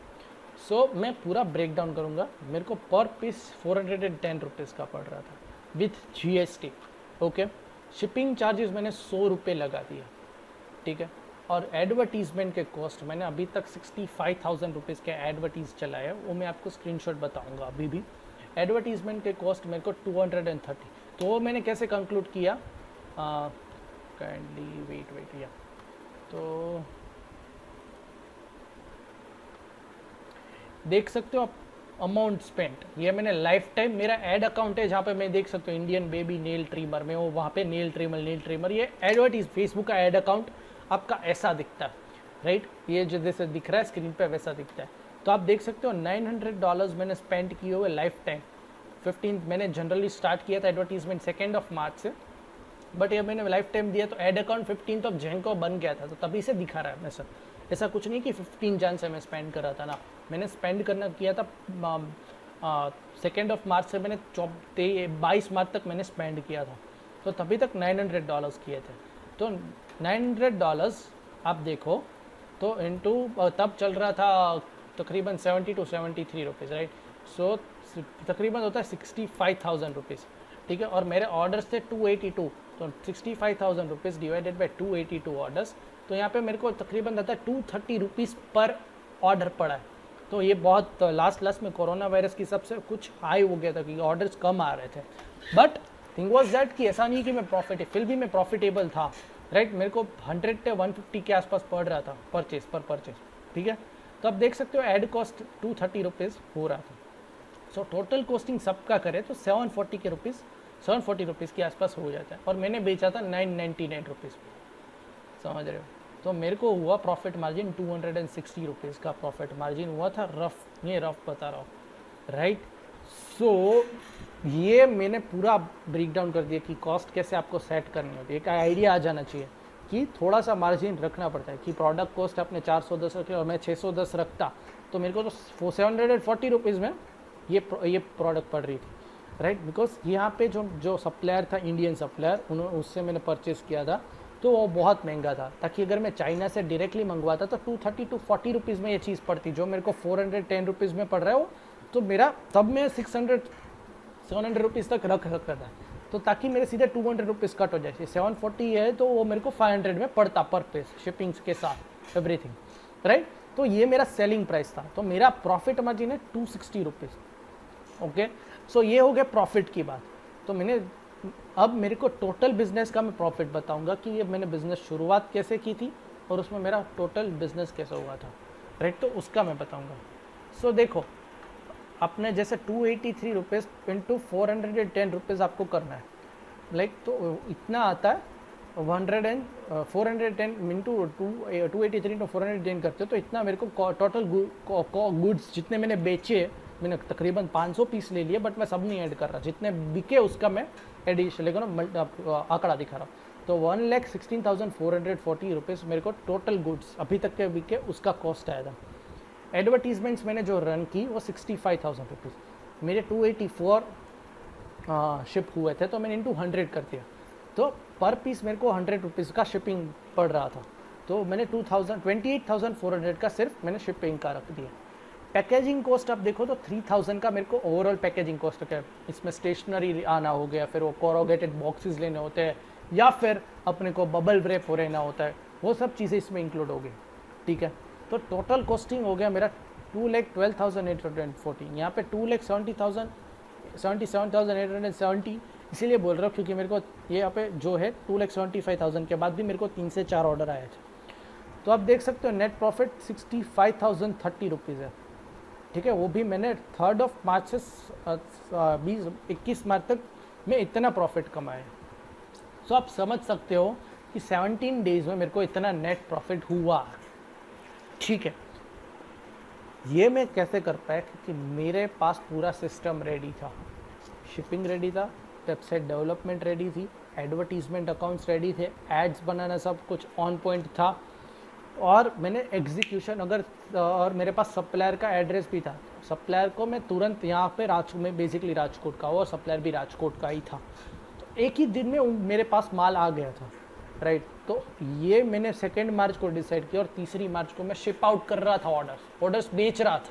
Speaker 1: सो मैं पूरा ब्रेक डाउन करूँगा। मेरे को पर पीस 410 रुपीज़ का पड़ रहा था with GST, okay. Shipping charges मैंने 100 रुपये लगा दिया, ठीक है। और एडवर्टीज़मेंट के कॉस्ट मैंने अभी तक 65,000 रुपीज़ के एडवर्टीज़ चलाया, वो मैं आपको स्क्रीनशॉट बताऊंगा अभी भी। एडवर्टीज़मेंट के कॉस्ट मेरे को 230। तो वो मैंने कैसे कंक्लूड किया, काइंडली वेट या तो देख सकते हो आप अमाउंट स्पेंट, ये मैंने लाइफ टाइम मेरा एड अकाउंट है जहाँ पे मैं देख सकते हो इंडियन बेबी नेल ट्रिमर में, वो वहाँ पे नेल ट्रिमर ये एडवर्टीज फेसबुक का एड अकाउंट आपका ऐसा दिखता है, राइट। ये जो जैसे दिख रहा है स्क्रीन पे वैसा दिखता है। तो आप देख सकते हो $900 मैंने स्पेंड किए हुए लाइफ टाइम। 15 मैंने जनरली स्टार्ट किया था एडवर्टीजमेंट 2 मार्च से, बट ये मैंने लाइफ टाइम दिया तो एड अकाउंट 15 जनवरी को बन गया था, तो तभी से दिखा रहा है ऐसा कुछ नहीं कि 15 जनवरी से मैं स्पेंड कर रहा था ना। मैंने स्पेंड करना किया था 2 मार्च से मैंने 22 मार्च तक मैंने स्पेंड किया था, तो तभी तक $900 किए थे। तो $900 आप देखो तो इनटू तब चल रहा था तकरीबन 70 to 73 रुपीज़, राइट। सो तकरीबन होता है 65,000 रुपीज़, ठीक है। और मेरे ऑर्डर्स थे 282, तो 65,000 रुपीज़ डिवाइडेड बाई 282 ऑर्डर्स, तो यहाँ पे मेरे को तकरीबन रहता है 230 रुपीज़ पर ऑर्डर पड़ा है। तो ये बहुत लास्ट में कोरोना वायरस की सबसे कुछ हाई हो गया था कि ऑर्डर्स कम आ रहे थे, बट थिंग वॉज दैट कि ऐसा नहीं कि मैं फिर भी मैं प्रॉफिटेबल था, राइट। मेरे को 100 से 150 के आसपास पड़ रहा था परचेज, ठीक है। तो आप देख सकते हो एड कॉस्ट 230 रुपीज़ हो रहा था। सो टोटल कॉस्टिंग सबका करे तो 740 रुपीज़ के आसपास हो जाता है, और मैंने बेचा था 999 रुपीज़, समझ रहे हो। तो मेरे को हुआ प्रॉफिट मार्जिन 260 रुपीज़ का प्रॉफिट मार्जिन हुआ था, रफ बता रहा हूँ, राइट। सो ये मैंने पूरा ब्रेक डाउन कर दिया कि कॉस्ट कैसे आपको सेट करनी होती है। एक आइडिया आ जाना चाहिए कि थोड़ा सा मार्जिन रखना पड़ता है, कि प्रोडक्ट कॉस्ट आपने 410 रखे और मैं 610 रखता तो मेरे को तो 740 रुपीज़ में ये प्रोडक्ट पड़ रही थी, राइट। बिकॉज यहाँ पे जो सप्लायर था इंडियन सप्लायर, उससे मैंने परचेस किया था, तो वो बहुत महंगा था, ताकि अगर मैं चाइना से डायरेक्टली मंगवाता तो 230 to 40 रुपीज़ में ये चीज़ पड़ती, जो मेरे को 410 रुपीज़ में पड़ रहा है वो, तो मेरा तब मैं 700 रुपीज़ तक रख सकता था, तो ताकि मेरे सीधे 200 रुपीज़ कट हो जाए। 740 है तो वो मेरे को 500 में पड़ता पर पीस, शिपिंग के साथ एवरीथिंग, राइट। तो ये मेरा सेलिंग प्राइस था, तो मेरा प्रॉफिट मार्जिन है 260 रुपीज़। ओके, सो ये हो गया प्रॉफिट की बात। तो मैंने अब मेरे को टोटल बिजनेस का मैं प्रॉफिट बताऊंगा कि ये मैंने बिजनेस शुरुआत कैसे की थी और उसमें मेरा टोटल बिजनेस कैसे हुआ था, राइट, तो उसका मैं बताऊंगा। सो देखो, अपने जैसे 283 रुपीज़ इंटू 410 रुपीज़ आपको करना है, लाइक तो इतना आता है 410 इंटू 283 इंटू 410 करते हो तो इतना मेरे को टोटल गुड्स जितने मैंने बेचे, मैंने तकरीबन 500 पीस ले लिए, बट मैं सब नहीं ऐड कर रहा, जितने बिके उसका मैं एडिशन लेकर आंकड़ा दिखा रहा हूँ। तो 1,16,440 रुपीज़ मेरे को टोटल गुड्स अभी तक के बिके उसका कॉस्ट आया था। एडवर्टीजमेंट्स मैंने जो रन की वो 65,000 रुपीज़, मेरे 284 शिप हुए थे, तो मैंने इंटू 100 कर दिया, तो पर पीस मेरे को 100 रुपीज़ का शिपिंग पड़ रहा था, तो मैंने 28,400 का सिर्फ मैंने शिपिंग का रख दिया। पैकेजिंग कॉस्ट आप देखो तो 3,000 का मेरे को ओवरऑल पैकेजिंग कॉस्ट है। इसमें स्टेशनरी आना हो गया, फिर वो कोरोगेटेड बॉक्सेस लेने होते हैं, या फिर अपने को बबल रैप हो रहना होता है, वो सब चीज़ें इसमें इंक्लूड हो गई, ठीक है। तो टोटल कॉस्टिंग हो गया मेरा 2,12,840, यहाँ पे 2,77,870, इसीलिए बोल रहा हूँ क्योंकि मेरे को ये यहाँ पे जो है 2,75,000 के बाद भी मेरे को 3 से 4 ऑर्डर आए थे। तो आप देख सकते हो नेट प्रॉफिट 65,030 रुपीज़ है, ठीक है। वो भी मैंने 3 मार्च से 21 मार्च तक मैं इतना प्रॉफिट कमाया। सो आप समझ सकते हो कि 17 डेज में मेरे को इतना नेट प्रॉफिट हुआ, ठीक है। ये मैं कैसे कर पाया, क्योंकि मेरे पास पूरा सिस्टम रेडी था, शिपिंग रेडी था, वेबसाइट डेवलपमेंट रेडी थी, एडवर्टीजमेंट अकाउंट्स रेडी थे, एड्स बनाना सब कुछ ऑन पॉइंट था, और मैंने एग्जीक्यूशन और मेरे पास सप्लायर का एड्रेस भी था। सप्लायर को मैं तुरंत यहाँ पे में बेसिकली राजकोट का, और सप्लायर भी राजकोट का ही था, तो एक ही दिन में मेरे पास माल आ गया था, राइट। तो ये मैंने 2 मार्च को डिसाइड किया और 3 मार्च को मैं शिप आउट कर रहा था, ऑर्डर्स बेच रहा था,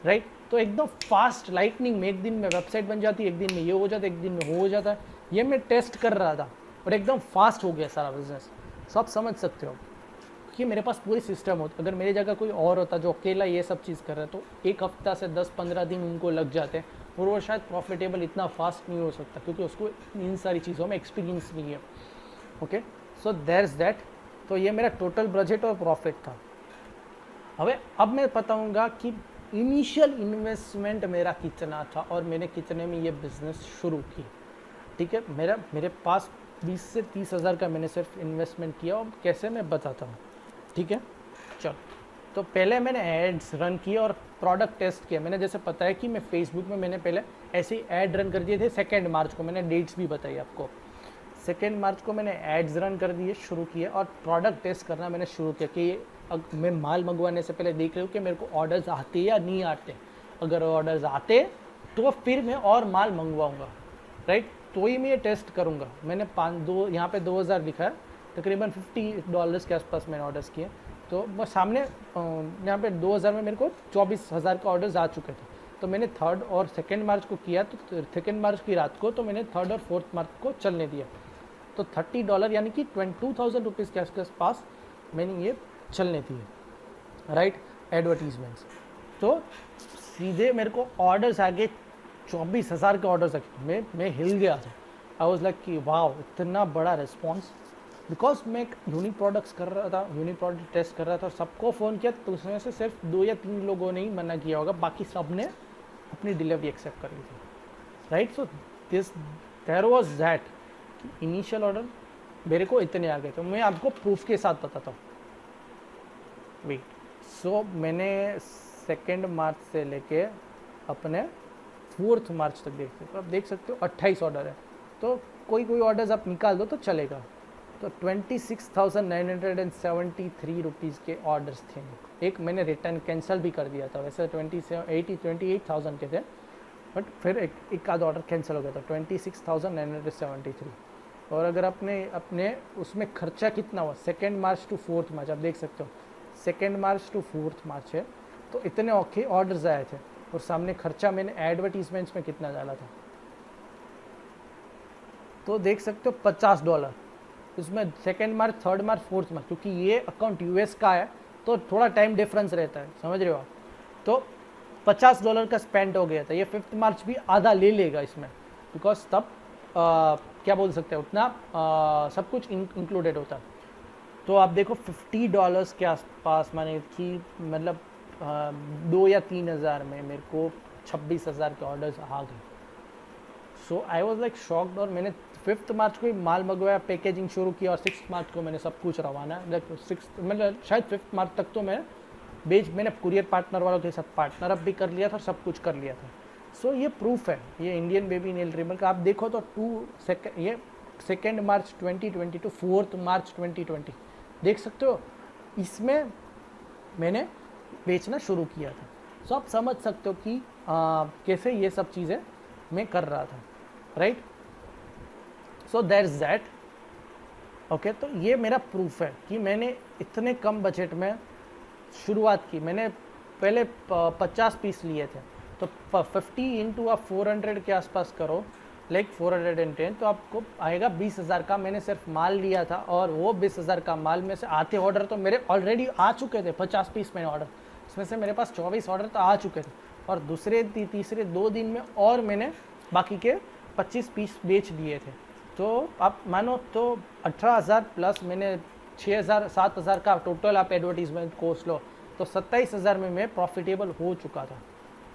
Speaker 1: राइट। तो एकदम फास्ट लाइटनिंग में एक दिन में वेबसाइट बन जाती है, एक दिन में ये हो जाता है, एक दिन में वो हो जाता है, ये मैं टेस्ट कर रहा था और एकदम फास्ट हो गया सारा बिजनेस। सब समझ सकते हो कि मेरे पास पूरी सिस्टम होती। अगर मेरी जगह कोई और होता जो अकेला ये सब चीज़ कर रहा है, तो 1 हफ्ता से 10-15 दिन उनको लग जाते हैं और वो शायद प्रॉफिटेबल इतना फास्ट नहीं हो सकता, क्योंकि उसको इन सारी चीज़ों में एक्सपीरियंस नहीं है। Okay, so there's that. तो ये मेरा टोटल बजट और प्रॉफिट था। अब मैं बताऊंगा कि इनिशियल इन्वेस्टमेंट मेरा कितना था और मैंने कितने में ये बिज़नेस शुरू की, ठीक है। मेरे पास 20 से 30 हज़ार का मैंने सिर्फ इन्वेस्टमेंट किया, और कैसे मैं बताता हूँ, ठीक है। चलो, तो पहले मैंने एड्स रन किए और प्रोडक्ट टेस्ट किया। मैंने जैसे पता है कि मैं फेसबुक में मैंने पहले ऐसे ही ऐड रन कर दिए थे। 2 मार्च को मैंने डेट्स भी बताई आपको। 2 मार्च को मैंने एड्स रन कर दिए, शुरू किए, और प्रोडक्ट टेस्ट करना मैंने शुरू किया कि मैं माल मंगवाने से पहले देख रही हूँ कि मेरे को ऑर्डर्स आते या नहीं आते। अगर ऑर्डर्स आते तो फिर मैं और माल मंगवाऊँगा, राइट। तो ही मैं ये टेस्ट करूँगा। मैंने यहाँ पे 2000 लिखा है, तकरीबन $50 के आसपास मैंने ऑर्डर्स किए। तो वो सामने यहाँ पे 2000 में मेरे को 24,000 का ऑर्डर्स आ चुके थे। तो मैंने 3 और 2 मार्च को किया, तो 2 मार्च की रात को तो मैंने 3 और 4 मार्च को चलने दिया। तो $30 यानी कि 22,000 रुपीज़ के आसपास मैंने ये चलने दिए, राइट, एडवर्टीजमेंट्स। तो सीधे मेरे को ऑर्डर्स आ गए, 24,000 के ऑर्डर्स आ गए। मैं हिल गया था। आई वाज लाइक कि वाह, इतना बड़ा रिस्पॉन्स। बिकॉज मैं एक यूनिक प्रोडक्ट्स कर रहा था, यूनिक प्रोडक्ट टेस्ट कर रहा था, सबको फ़ोन किया, तो उसमें से सिर्फ 2 या 3 लोगों ने ही मना किया होगा, बाकी सब ने अपनी डिलीवरी एक्सेप्ट कर ली थी, right. So there was that initial order मेरे को इतने आ गए। तो मैं आपको प्रूफ के साथ बताता हूँ, वेट। सो मैंने 2 मार्च से लेके अपने 4 मार्च तक देखते, तो आप देख सकते हो 28 ऑर्डर है। तो कोई ऑर्डर्स आप निकाल दो तो चलेगा। तो 26,973 रुपीज़ के ऑर्डर्स थे। एक मैंने रिटर्न कैंसिल भी कर दिया था, वैसे 28,000 के थे, बट फिर एक आध ऑर्डर कैंसिल हो गया था। 26,973 और अगर अपने अपने उसमें खर्चा कितना हुआ 2 मार्च टू 4 मार्च, आप देख सकते हो 2 मार्च टू 4 मार्च है, तो इतने औखे ऑर्डर्स आए थे और सामने खर्चा मैंने एडवर्टीजमेंट्स में कितना डाला था, तो देख सकते हो $50 इसमें 2 मार्च 3 मार्च 4 मार्च, क्योंकि ये अकाउंट यूएस का है तो थोड़ा टाइम डिफरेंस रहता है, समझ रहे हो आप। तो $50 का स्पेंड हो गया था। ये 5 मार्च भी आधा ले लेगा इसमें, बिकॉज तब क्या बोल सकते हैं उतना सब कुछ इंक्लूडेड होता। तो आप देखो $50 के आसपास माने कि मतलब 2 या 3 हज़ार में मेरे को 26,000 के ऑर्डर्स आ गए। सो आई वॉज लाइक शॉक्ड। और मैंने 5 मार्च को ही माल मंगवाया, पैकेजिंग शुरू किया और 6 मार्च को मैंने सब कुछ रवाना, लाइक 6 मतलब शायद 5 मार्च तक तो मैंने कुरियर पार्टनर वालों के साथ पार्टनर अप भी कर लिया था, सब कुछ कर लिया था। सो ये प्रूफ है, ये इंडियन बेबी नेल ट्रिमर का। आप देखो तो 2 मार्च 2020 टू 4 मार्च 2020 देख सकते हो, इसमें मैंने बेचना शुरू किया था। सो आप समझ सकते हो कि कैसे ये सब चीज़ें मैं कर रहा था, right. So that is that, okay. तो ये मेरा प्रूफ है कि मैंने इतने कम बजट में शुरुआत की। मैंने पहले 50 पीस लिए थे, तो 50 इंटू आप 400 के आसपास करो, लाइक 410, तो आपको आएगा 20,000 का। मैंने सिर्फ माल लिया था और वो 20,000 का माल में से आते ऑर्डर तो मेरे ऑलरेडी आ चुके थे। 50 पीस मैंने ऑर्डर, इसमें से मेरे पास 24 ऑर्डर तो आ चुके थे, और दूसरे तीसरे 2 दिन में और मैंने बाकी के 25 पीस बेच दिए थे। तो आप मानो तो 18,000 प्लस मैंने 6,000 7,000 का टोटल आप एडवर्टीजमेंट कॉस्ट लो, तो 27,000 में मैं प्रॉफिटेबल हो चुका था,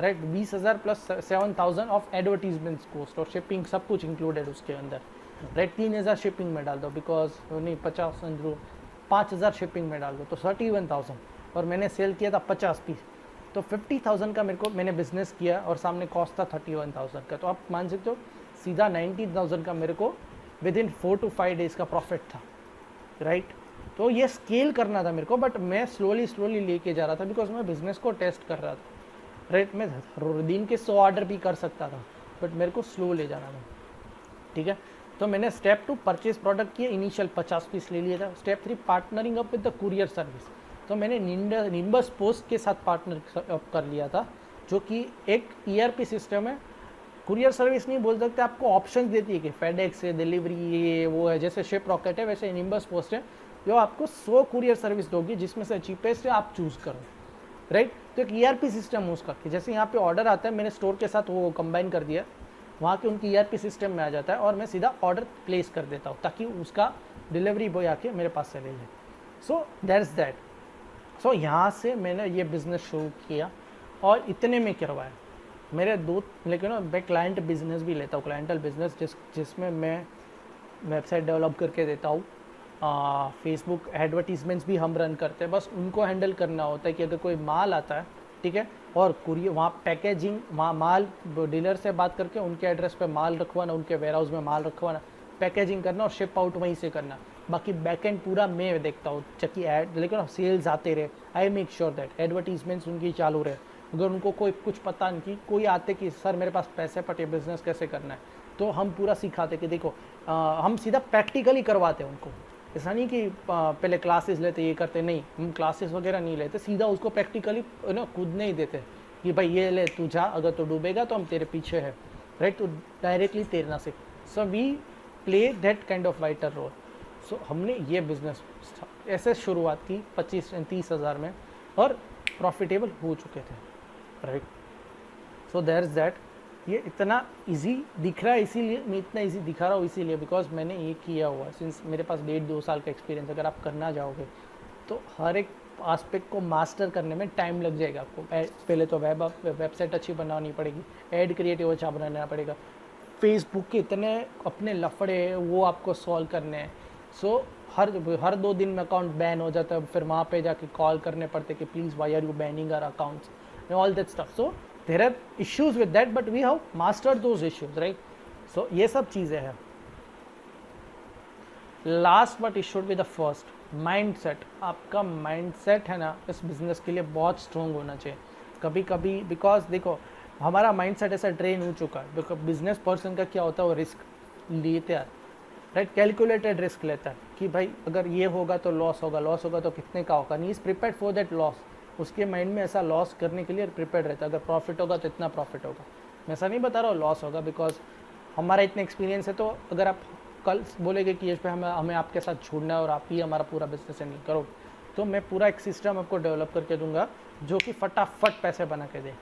Speaker 1: right. 20,000 plus 7,000 of advertisement cost और शिपिंग सब कुछ इंक्लूडेड उसके अंदर, राइट। 3,000 शिपिंग में डाल दो, बिकॉज नहीं 50 अंदर 5,000 शिपिंग में डाल दो, तो 31,000। और मैंने सेल किया था 50 पीस, तो 50,000 का मैंने बिजनेस किया और सामने कॉस्ट था 31,000 का। तो आप मान सकते हो सीधा 19,000 का मेरे को विद इन 4 to 5 डेज का प्रॉफिट था, राइट। तो ये स्केल करना था मेरे को, बट मैं स्लोली लेके जा रहा था, बिकॉज मैं बिजनेस को टेस्ट कर रहा था, राइट। मैं दिन के 100 ऑर्डर भी कर सकता था, बट मेरे को स्लो ले जाना था, ठीक है। तो मैंने स्टेप 2 परचेज प्रोडक्ट किए, इनिशियल 50 पीस ले लिया था। Step 3 partnering up with the courier service, तो मैंने निम्बस पोस्ट के साथ पार्टनर अप कर लिया था, जो कि एक ERP सिस्टम है। कुरियर सर्विस नहीं बोल सकते, आपको ऑप्शंस देती है कि फेडेक्स है, डिलीवरी ये वो है, जैसे शिप रॉकेट है वैसे निम्बस पोस्ट है, जो आपको 100 कुरियर सर्विस दोगी, जिसमें से चीपेस्ट है आप चूज़ करो, राइट। तो एक ERP सिस्टम है उसका, कि जैसे यहाँ पे ऑर्डर आता है, मैंने स्टोर के साथ वो कंबाइन कर दिया, वहाँ के उनकी ERP सिस्टम में आ जाता है और मैं सीधा ऑर्डर प्लेस कर देता हूँ, ताकि उसका डिलीवरी बॉय आके मेरे पास से ले जाए। सो दैट्स दैट। सो यहाँ से मैंने ये बिज़नेस शुरू किया और इतने में करवाया। मेरे लेकिन मैं क्लाइंट बिजनेस भी लेता हूँ, क्लाइंटल बिजनेस जिसमें मैं वेबसाइट डेवलप करके देता हूँ, फेसबुक एडवर्टीजमेंट्स भी हम रन करते हैं। बस उनको हैंडल करना होता है कि अगर कोई माल आता है, ठीक है, और कुरियर वहाँ पैकेजिंग, वहाँ माल डीलर से बात करके उनके एड्रेस पे माल रखवाना, उनके वेयर हाउस में माल रखवाना, पैकेजिंग करना और शिप आउट वहीं से करना। बाकी बैकएंड पूरा मैं देखता हूँ, चक्की ऐड लेकिन सेल्स आते रहे, I make sure that advertisements उनकी चालू रहे। अगर उनको कोई कुछ पता नहीं कि कोई आते कि सर मेरे पास पैसे पटे बिजनेस कैसे करना है, तो हम पूरा सिखाते कि देखो हम सीधा प्रैक्टिकली करवाते हैं उनको। ऐसा नहीं कि पहले क्लासेस लेते ये करते, नहीं, हम क्लासेस वगैरह नहीं लेते, सीधा उसको प्रैक्टिकली कूदने ही देते कि भाई ये ले तू जा, अगर तो डूबेगा तो हम तेरे पीछे है, राइट। तो डायरेक्टली तैरना सीख। So we play that kind of waiter role. So हमने ये बिज़नेस ऐसे शुरुआत की 25-30 हज़ार में और प्रॉफिटेबल हो चुके थे, right. So that is that. ये इतना इजी दिख रहा है, इसीलिए मैं इतना इजी दिखा रहा हूँ, इसीलिए बिकॉज मैंने ये किया हुआ है सिंस मेरे पास 1.5-2 साल का एक्सपीरियंस। अगर आप करना जाओगे तो हर एक आस्पेक्ट को मास्टर करने में टाइम लग जाएगा आपको। पहले तो वेबसाइट अच्छी बनानी पड़ेगी, ऐड क्रिएटिव अच्छा बनाना पड़ेगा, फेसबुक के इतने अपने लफड़े हैं वो आपको सॉल्व करने हैं। सो हर 2 दिन में अकाउंट बैन हो जाता है, फिर वहाँ पे जाके कॉल करने पड़ते कि please why are you banning our accounts and all that stuff. So there are issues with that, but we have mastered those issues, right. So ये सब चीज़ें हैं। Last but it should be the first, mindset. आपका mindset है ना इस business के लिए बहुत स्ट्रॉन्ग होना चाहिए। कभी कभी बिकॉज देखो हमारा माइंडसेट ऐसा ट्रेन हो चुका है, बिकॉज बिजनेस पर्सन का क्या होता है, वो रिस्क लेते हैं, राइट, कैलकुलेटेड रिस्क लेता है कि भाई अगर ये होगा तो लॉस होगा तो कितने का होगा, नहीं is prepared for that loss. उसके माइंड में ऐसा लॉस करने के लिए प्रिपेयर्ड रहता है, अगर प्रॉफिट होगा तो इतना प्रॉफिट होगा। मैं ऐसा नहीं बता रहा हूँ लॉस होगा, बिकॉज हमारा इतना एक्सपीरियंस है। तो अगर आप कल बोलेगे कि यश भाई हमें आपके साथ छोड़ना है और आप ही हमारा पूरा बिजनेस है, नहीं करो, तो मैं पूरा एक सिस्टम आपको डेवलप करके दूंगा जो कि फटाफट पैसे बना के दे।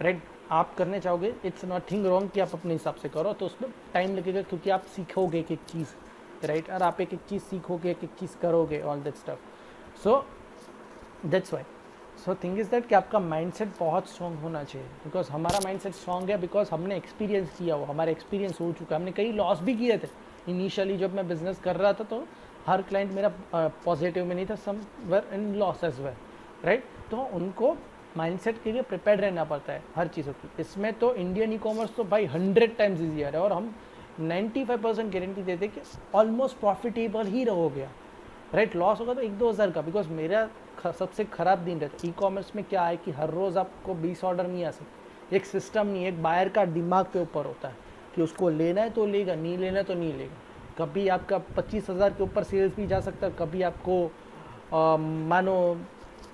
Speaker 1: राइट, आप करने चाहोगे, इट्स नथिंग रॉन्ग कि आप अपने हिसाब से करो, तो उसमें टाइम लगेगा क्योंकि आप सीखोगे एक एक चीज़। राइट, और आप एक एक चीज़ सीखोगे, एक एक चीज़ करोगे, all that stuff. So that's why, so thing is that कि आपका माइंडसेट बहुत स्ट्रॉन्ग होना चाहिए। बिकॉज हमारा माइंडसेट स्ट्रॉन्ग है बिकॉज हमने एक्सपीरियंस किया हुआ, हमारा एक्सपीरियंस हो चुका है, हमने कई लॉस भी किए थे इनिशियली। जब मैं बिजनेस कर रहा था तो हर क्लाइंट मेरा पॉजिटिव में नहीं था, somewhere in loss as well. Right, तो उनको माइंडसेट के लिए प्रिपेयर्ड रहना पड़ता है हर चीज़ों की। इसमें तो इंडियन ई कॉमर्स तो भाई 100 टाइम्स ईजियर है, और हम 95% गारंटी देते कि ऑलमोस्ट प्रॉफिटेबल ही रहोगे। राइट, लॉस होगा तो 1-2 हज़ार का, बिकॉज मेरा सबसे ख़राब दिन रहता है ई कॉमर्स में। क्या है कि हर रोज़ आपको 20 ऑर्डर नहीं आ सकते, एक सिस्टम नहीं, एक बायर का दिमाग पे ऊपर होता है कि उसको लेना है तो लेगा, नहीं लेना है तो नहीं लेगा। कभी आपका 25,000 के ऊपर सेल्स भी जा सकता है, कभी आपको मानो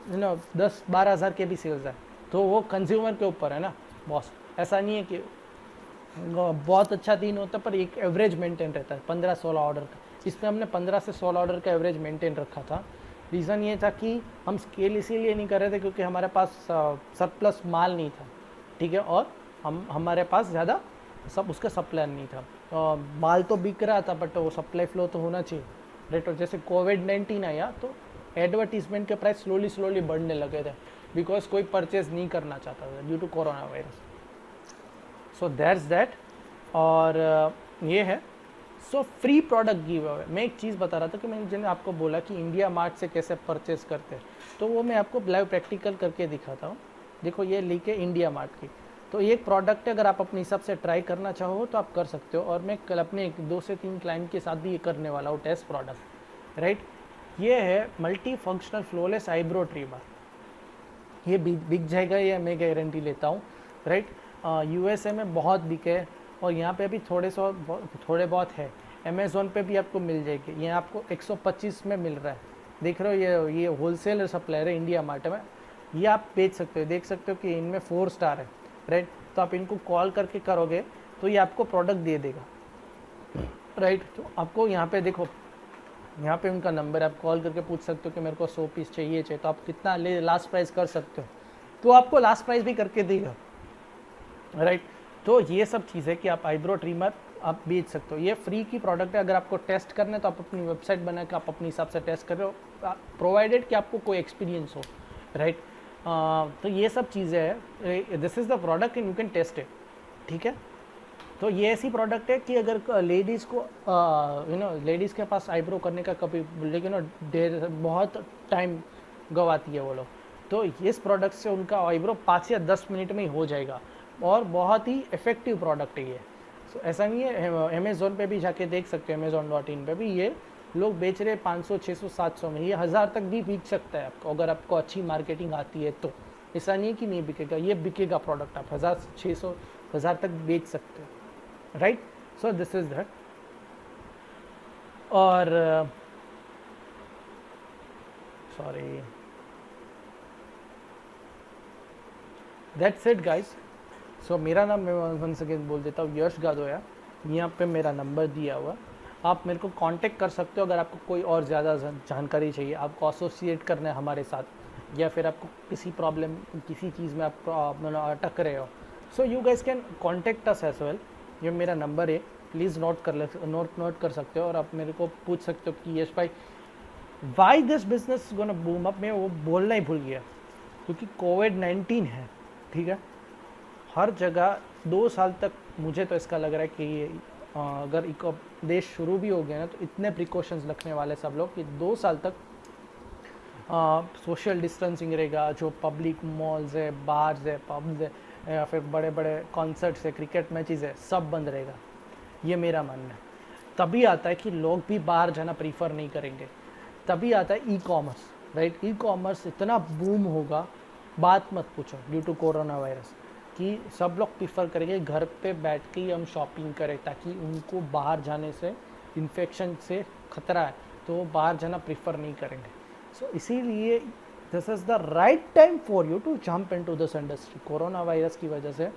Speaker 1: 10-12 हज़ार के भी सेल्स है, तो वो कंज्यूमर के ऊपर है ना बॉस। ऐसा नहीं है कि बहुत अच्छा दिन होता है पर एक एवरेज मेंटेन रहता है 15-16 ऑर्डर का। इसमें हमने 15 से 16 ऑर्डर का एवरेज मेंटेन रखा था। रीज़न ये था कि हम स्केल इसीलिए नहीं कर रहे थे क्योंकि हमारे पास सरप्लस माल नहीं था, ठीक है, और हमारे पास ज़्यादा सब उसका सप्लाई नहीं था। माल तो बिक रहा था बट वो सप्लाई फ्लो तो होना चाहिए। राइट, और जैसे कोविड-19 आया तो एडवर्टीजमेंट के प्राइस स्लोली बढ़ने लगे थे बिकॉज कोई परचेज नहीं करना चाहता था due to corona virus. So that's that. और ये है so free product give away. मैं एक चीज़ बता रहा था कि मैंने आपको बोला कि इंडिया मार्ट से कैसे परचेज करते हैं, तो वो मैं आपको लाइव प्रैक्टिकल करके दिखाता हूँ। देखो ये लिंक है इंडिया मार्ट की, तो ये एक प्रोडक्ट है, अगर आप अपने हिसाब से ट्राई करना चाहो तो आप कर सकते हो। और मैं कल अपने 2 से 3 क्लाइंट के साथ भी ये करने वाला हूँ टेस्ट प्रोडक्ट। राइट, ये है multi functional flawless eyebrow trimmer. ये बिक जाएगा, ये मैं गारंटी लेता हूँ। राइट, यूएसए में बहुत बिके और यहाँ पे भी थोड़े बहुत है। अमेज़ोन पे भी आपको मिल जाएगी, ये आपको 125 में मिल रहा है। देख रहे हो, ये होलसेलर सप्लायर है इंडिया मार्ट में, ये आप बेच सकते हो। देख सकते हो कि इनमें 4 स्टार है। राइट, तो आप इनको कॉल करके करोगे तो ये आपको प्रोडक्ट दे देगा। राइट, तो आपको यहाँ पे देखो, यहाँ पे उनका नंबर, आप कॉल करके पूछ सकते हो कि मेरे को 100 पीस चाहिए तो आप कितना ले लास्ट प्राइस कर सकते हो, तो आपको लास्ट प्राइस भी करके देगा। राइट, तो ये सब चीज़ें कि आप आईब्रो ट्रिमर आप बेच सकते हो। ये फ्री की प्रोडक्ट है, अगर आपको टेस्ट करना है तो आप अपनी वेबसाइट बना के आप अपने हिसाब से टेस्ट कर रहे हो, प्रोवाइडेड कि आपको कोई एक्सपीरियंस हो। राइट, तो ये सब चीज़ें हैं। This is the product and you can test it. ठीक है, तो ये ऐसी प्रोडक्ट है कि अगर लेडीज़ को लेडीज़ के पास आईब्रो करने का कभी लेकिन बहुत टाइम गवाती है वो लोग, तो इस प्रोडक्ट से उनका आईब्रो 5 या 10 मिनट में ही हो जाएगा और बहुत ही इफ़ेक्टिव प्रोडक्ट है ये। सो ऐसा नहीं है, अमेज़ोन पे भी जाके देख सकते हैं, Amazon.in पे भी ये लोग बेच रहे 500, 600, 700 में। ये 1000 तक भी बिक सकता है आपको, अगर आपको अच्छी मार्केटिंग आती है तो। ऐसा नहीं है कि नहीं बिकेगा, ये बिकेगा प्रोडक्ट, आप 1000, 600, 1000 तक बेच सकते हो। Right, so this is that. और सॉरी, दैट्स इट गाइस। सो मेरा नाम मैं वंस अगेन बोल देता हूँ, यश गादोया। यहाँ पे मेरा नंबर दिया हुआ, आप मेरे को कांटेक्ट कर सकते हो अगर आपको कोई और ज़्यादा जानकारी चाहिए, आपको एसोसिएट करना है हमारे साथ, या फिर आपको किसी प्रॉब्लम, किसी चीज़ में आप अटक रहे हो, so you guys can contact us as well. ये मेरा नंबर है, प्लीज़ नोट कर सकते हो और आप मेरे को पूछ सकते हो कि यश भाई why this business gonna boom up. मैं वो बोलना ही भूल गया क्योंकि कोविड-19 है, ठीक है, हर जगह 2 साल तक। मुझे तो इसका लग रहा है कि अगर एक देश शुरू भी हो गया ना तो इतने प्रिकॉशंस रखने वाले सब लोग कि 2 साल तक सोशल डिस्टेंसिंग रहेगा। जो पब्लिक मॉल्स है, बार्स है, पब्स है, या फिर बड़े बड़े कॉन्सर्ट्स है, क्रिकेट मैचेस है, सब बंद रहेगा। ये मेरा मानना है। तभी आता है कि लोग भी बाहर जाना प्रीफर नहीं करेंगे, तभी आता है e commerce. Right, e commerce इतना बूम होगा, बात मत पूछो, ड्यू टू कोरोना वायरस, कि सब लोग प्रीफर करेंगे घर पे बैठ के ही हम शॉपिंग करें, ताकि उनको बाहर जाने से इन्फेक्शन से खतरा है तो वो बाहर जाना प्रीफर नहीं करेंगे. सो इसीलिए this is the right time for you to jump into this industry. Corona virus की वजह से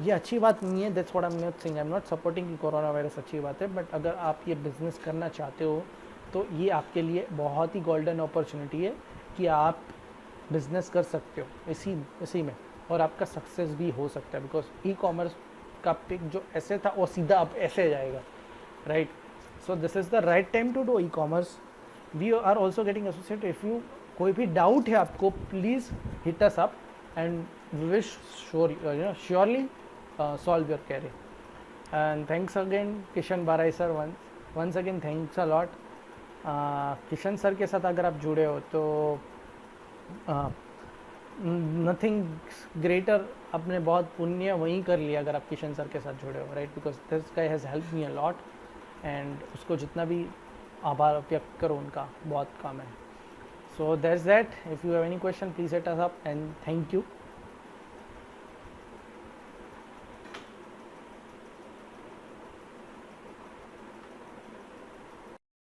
Speaker 1: ये अच्छी बात नहीं है, that's what I am not saying, I am not supporting कि कोरोना वायरस अच्छी बात है, बट अगर आप ये बिज़नेस करना चाहते हो तो ये आपके लिए बहुत ही गोल्डन अपॉर्चुनिटी है कि आप बिज़नेस कर सकते हो इसी में, और आपका सक्सेस भी हो सकता है. बिकॉज ई कॉमर्स का पिक जो ऐसे था वो सीधा अब ऐसे जाएगा, right. So this is the right time to do e commerce. We are also getting associate. If you कोई भी डाउट है आपको, please hit us up and we will surely solve your query. And thanks again Kishan Barai sir, once again thanks a lot. Kishan sir के साथ अगर आप जुड़े हो तो नथिंग ग्रेटर, आपने बहुत पुण्य वहीं कर लिया अगर आप किशन सर के साथ जुड़े हो, right. Because this guy has help me a lot and उसको जितना भी आभार व्यक्त करो उनका बहुत काम है. सो that's that. If you have any question please hit us up and thank you.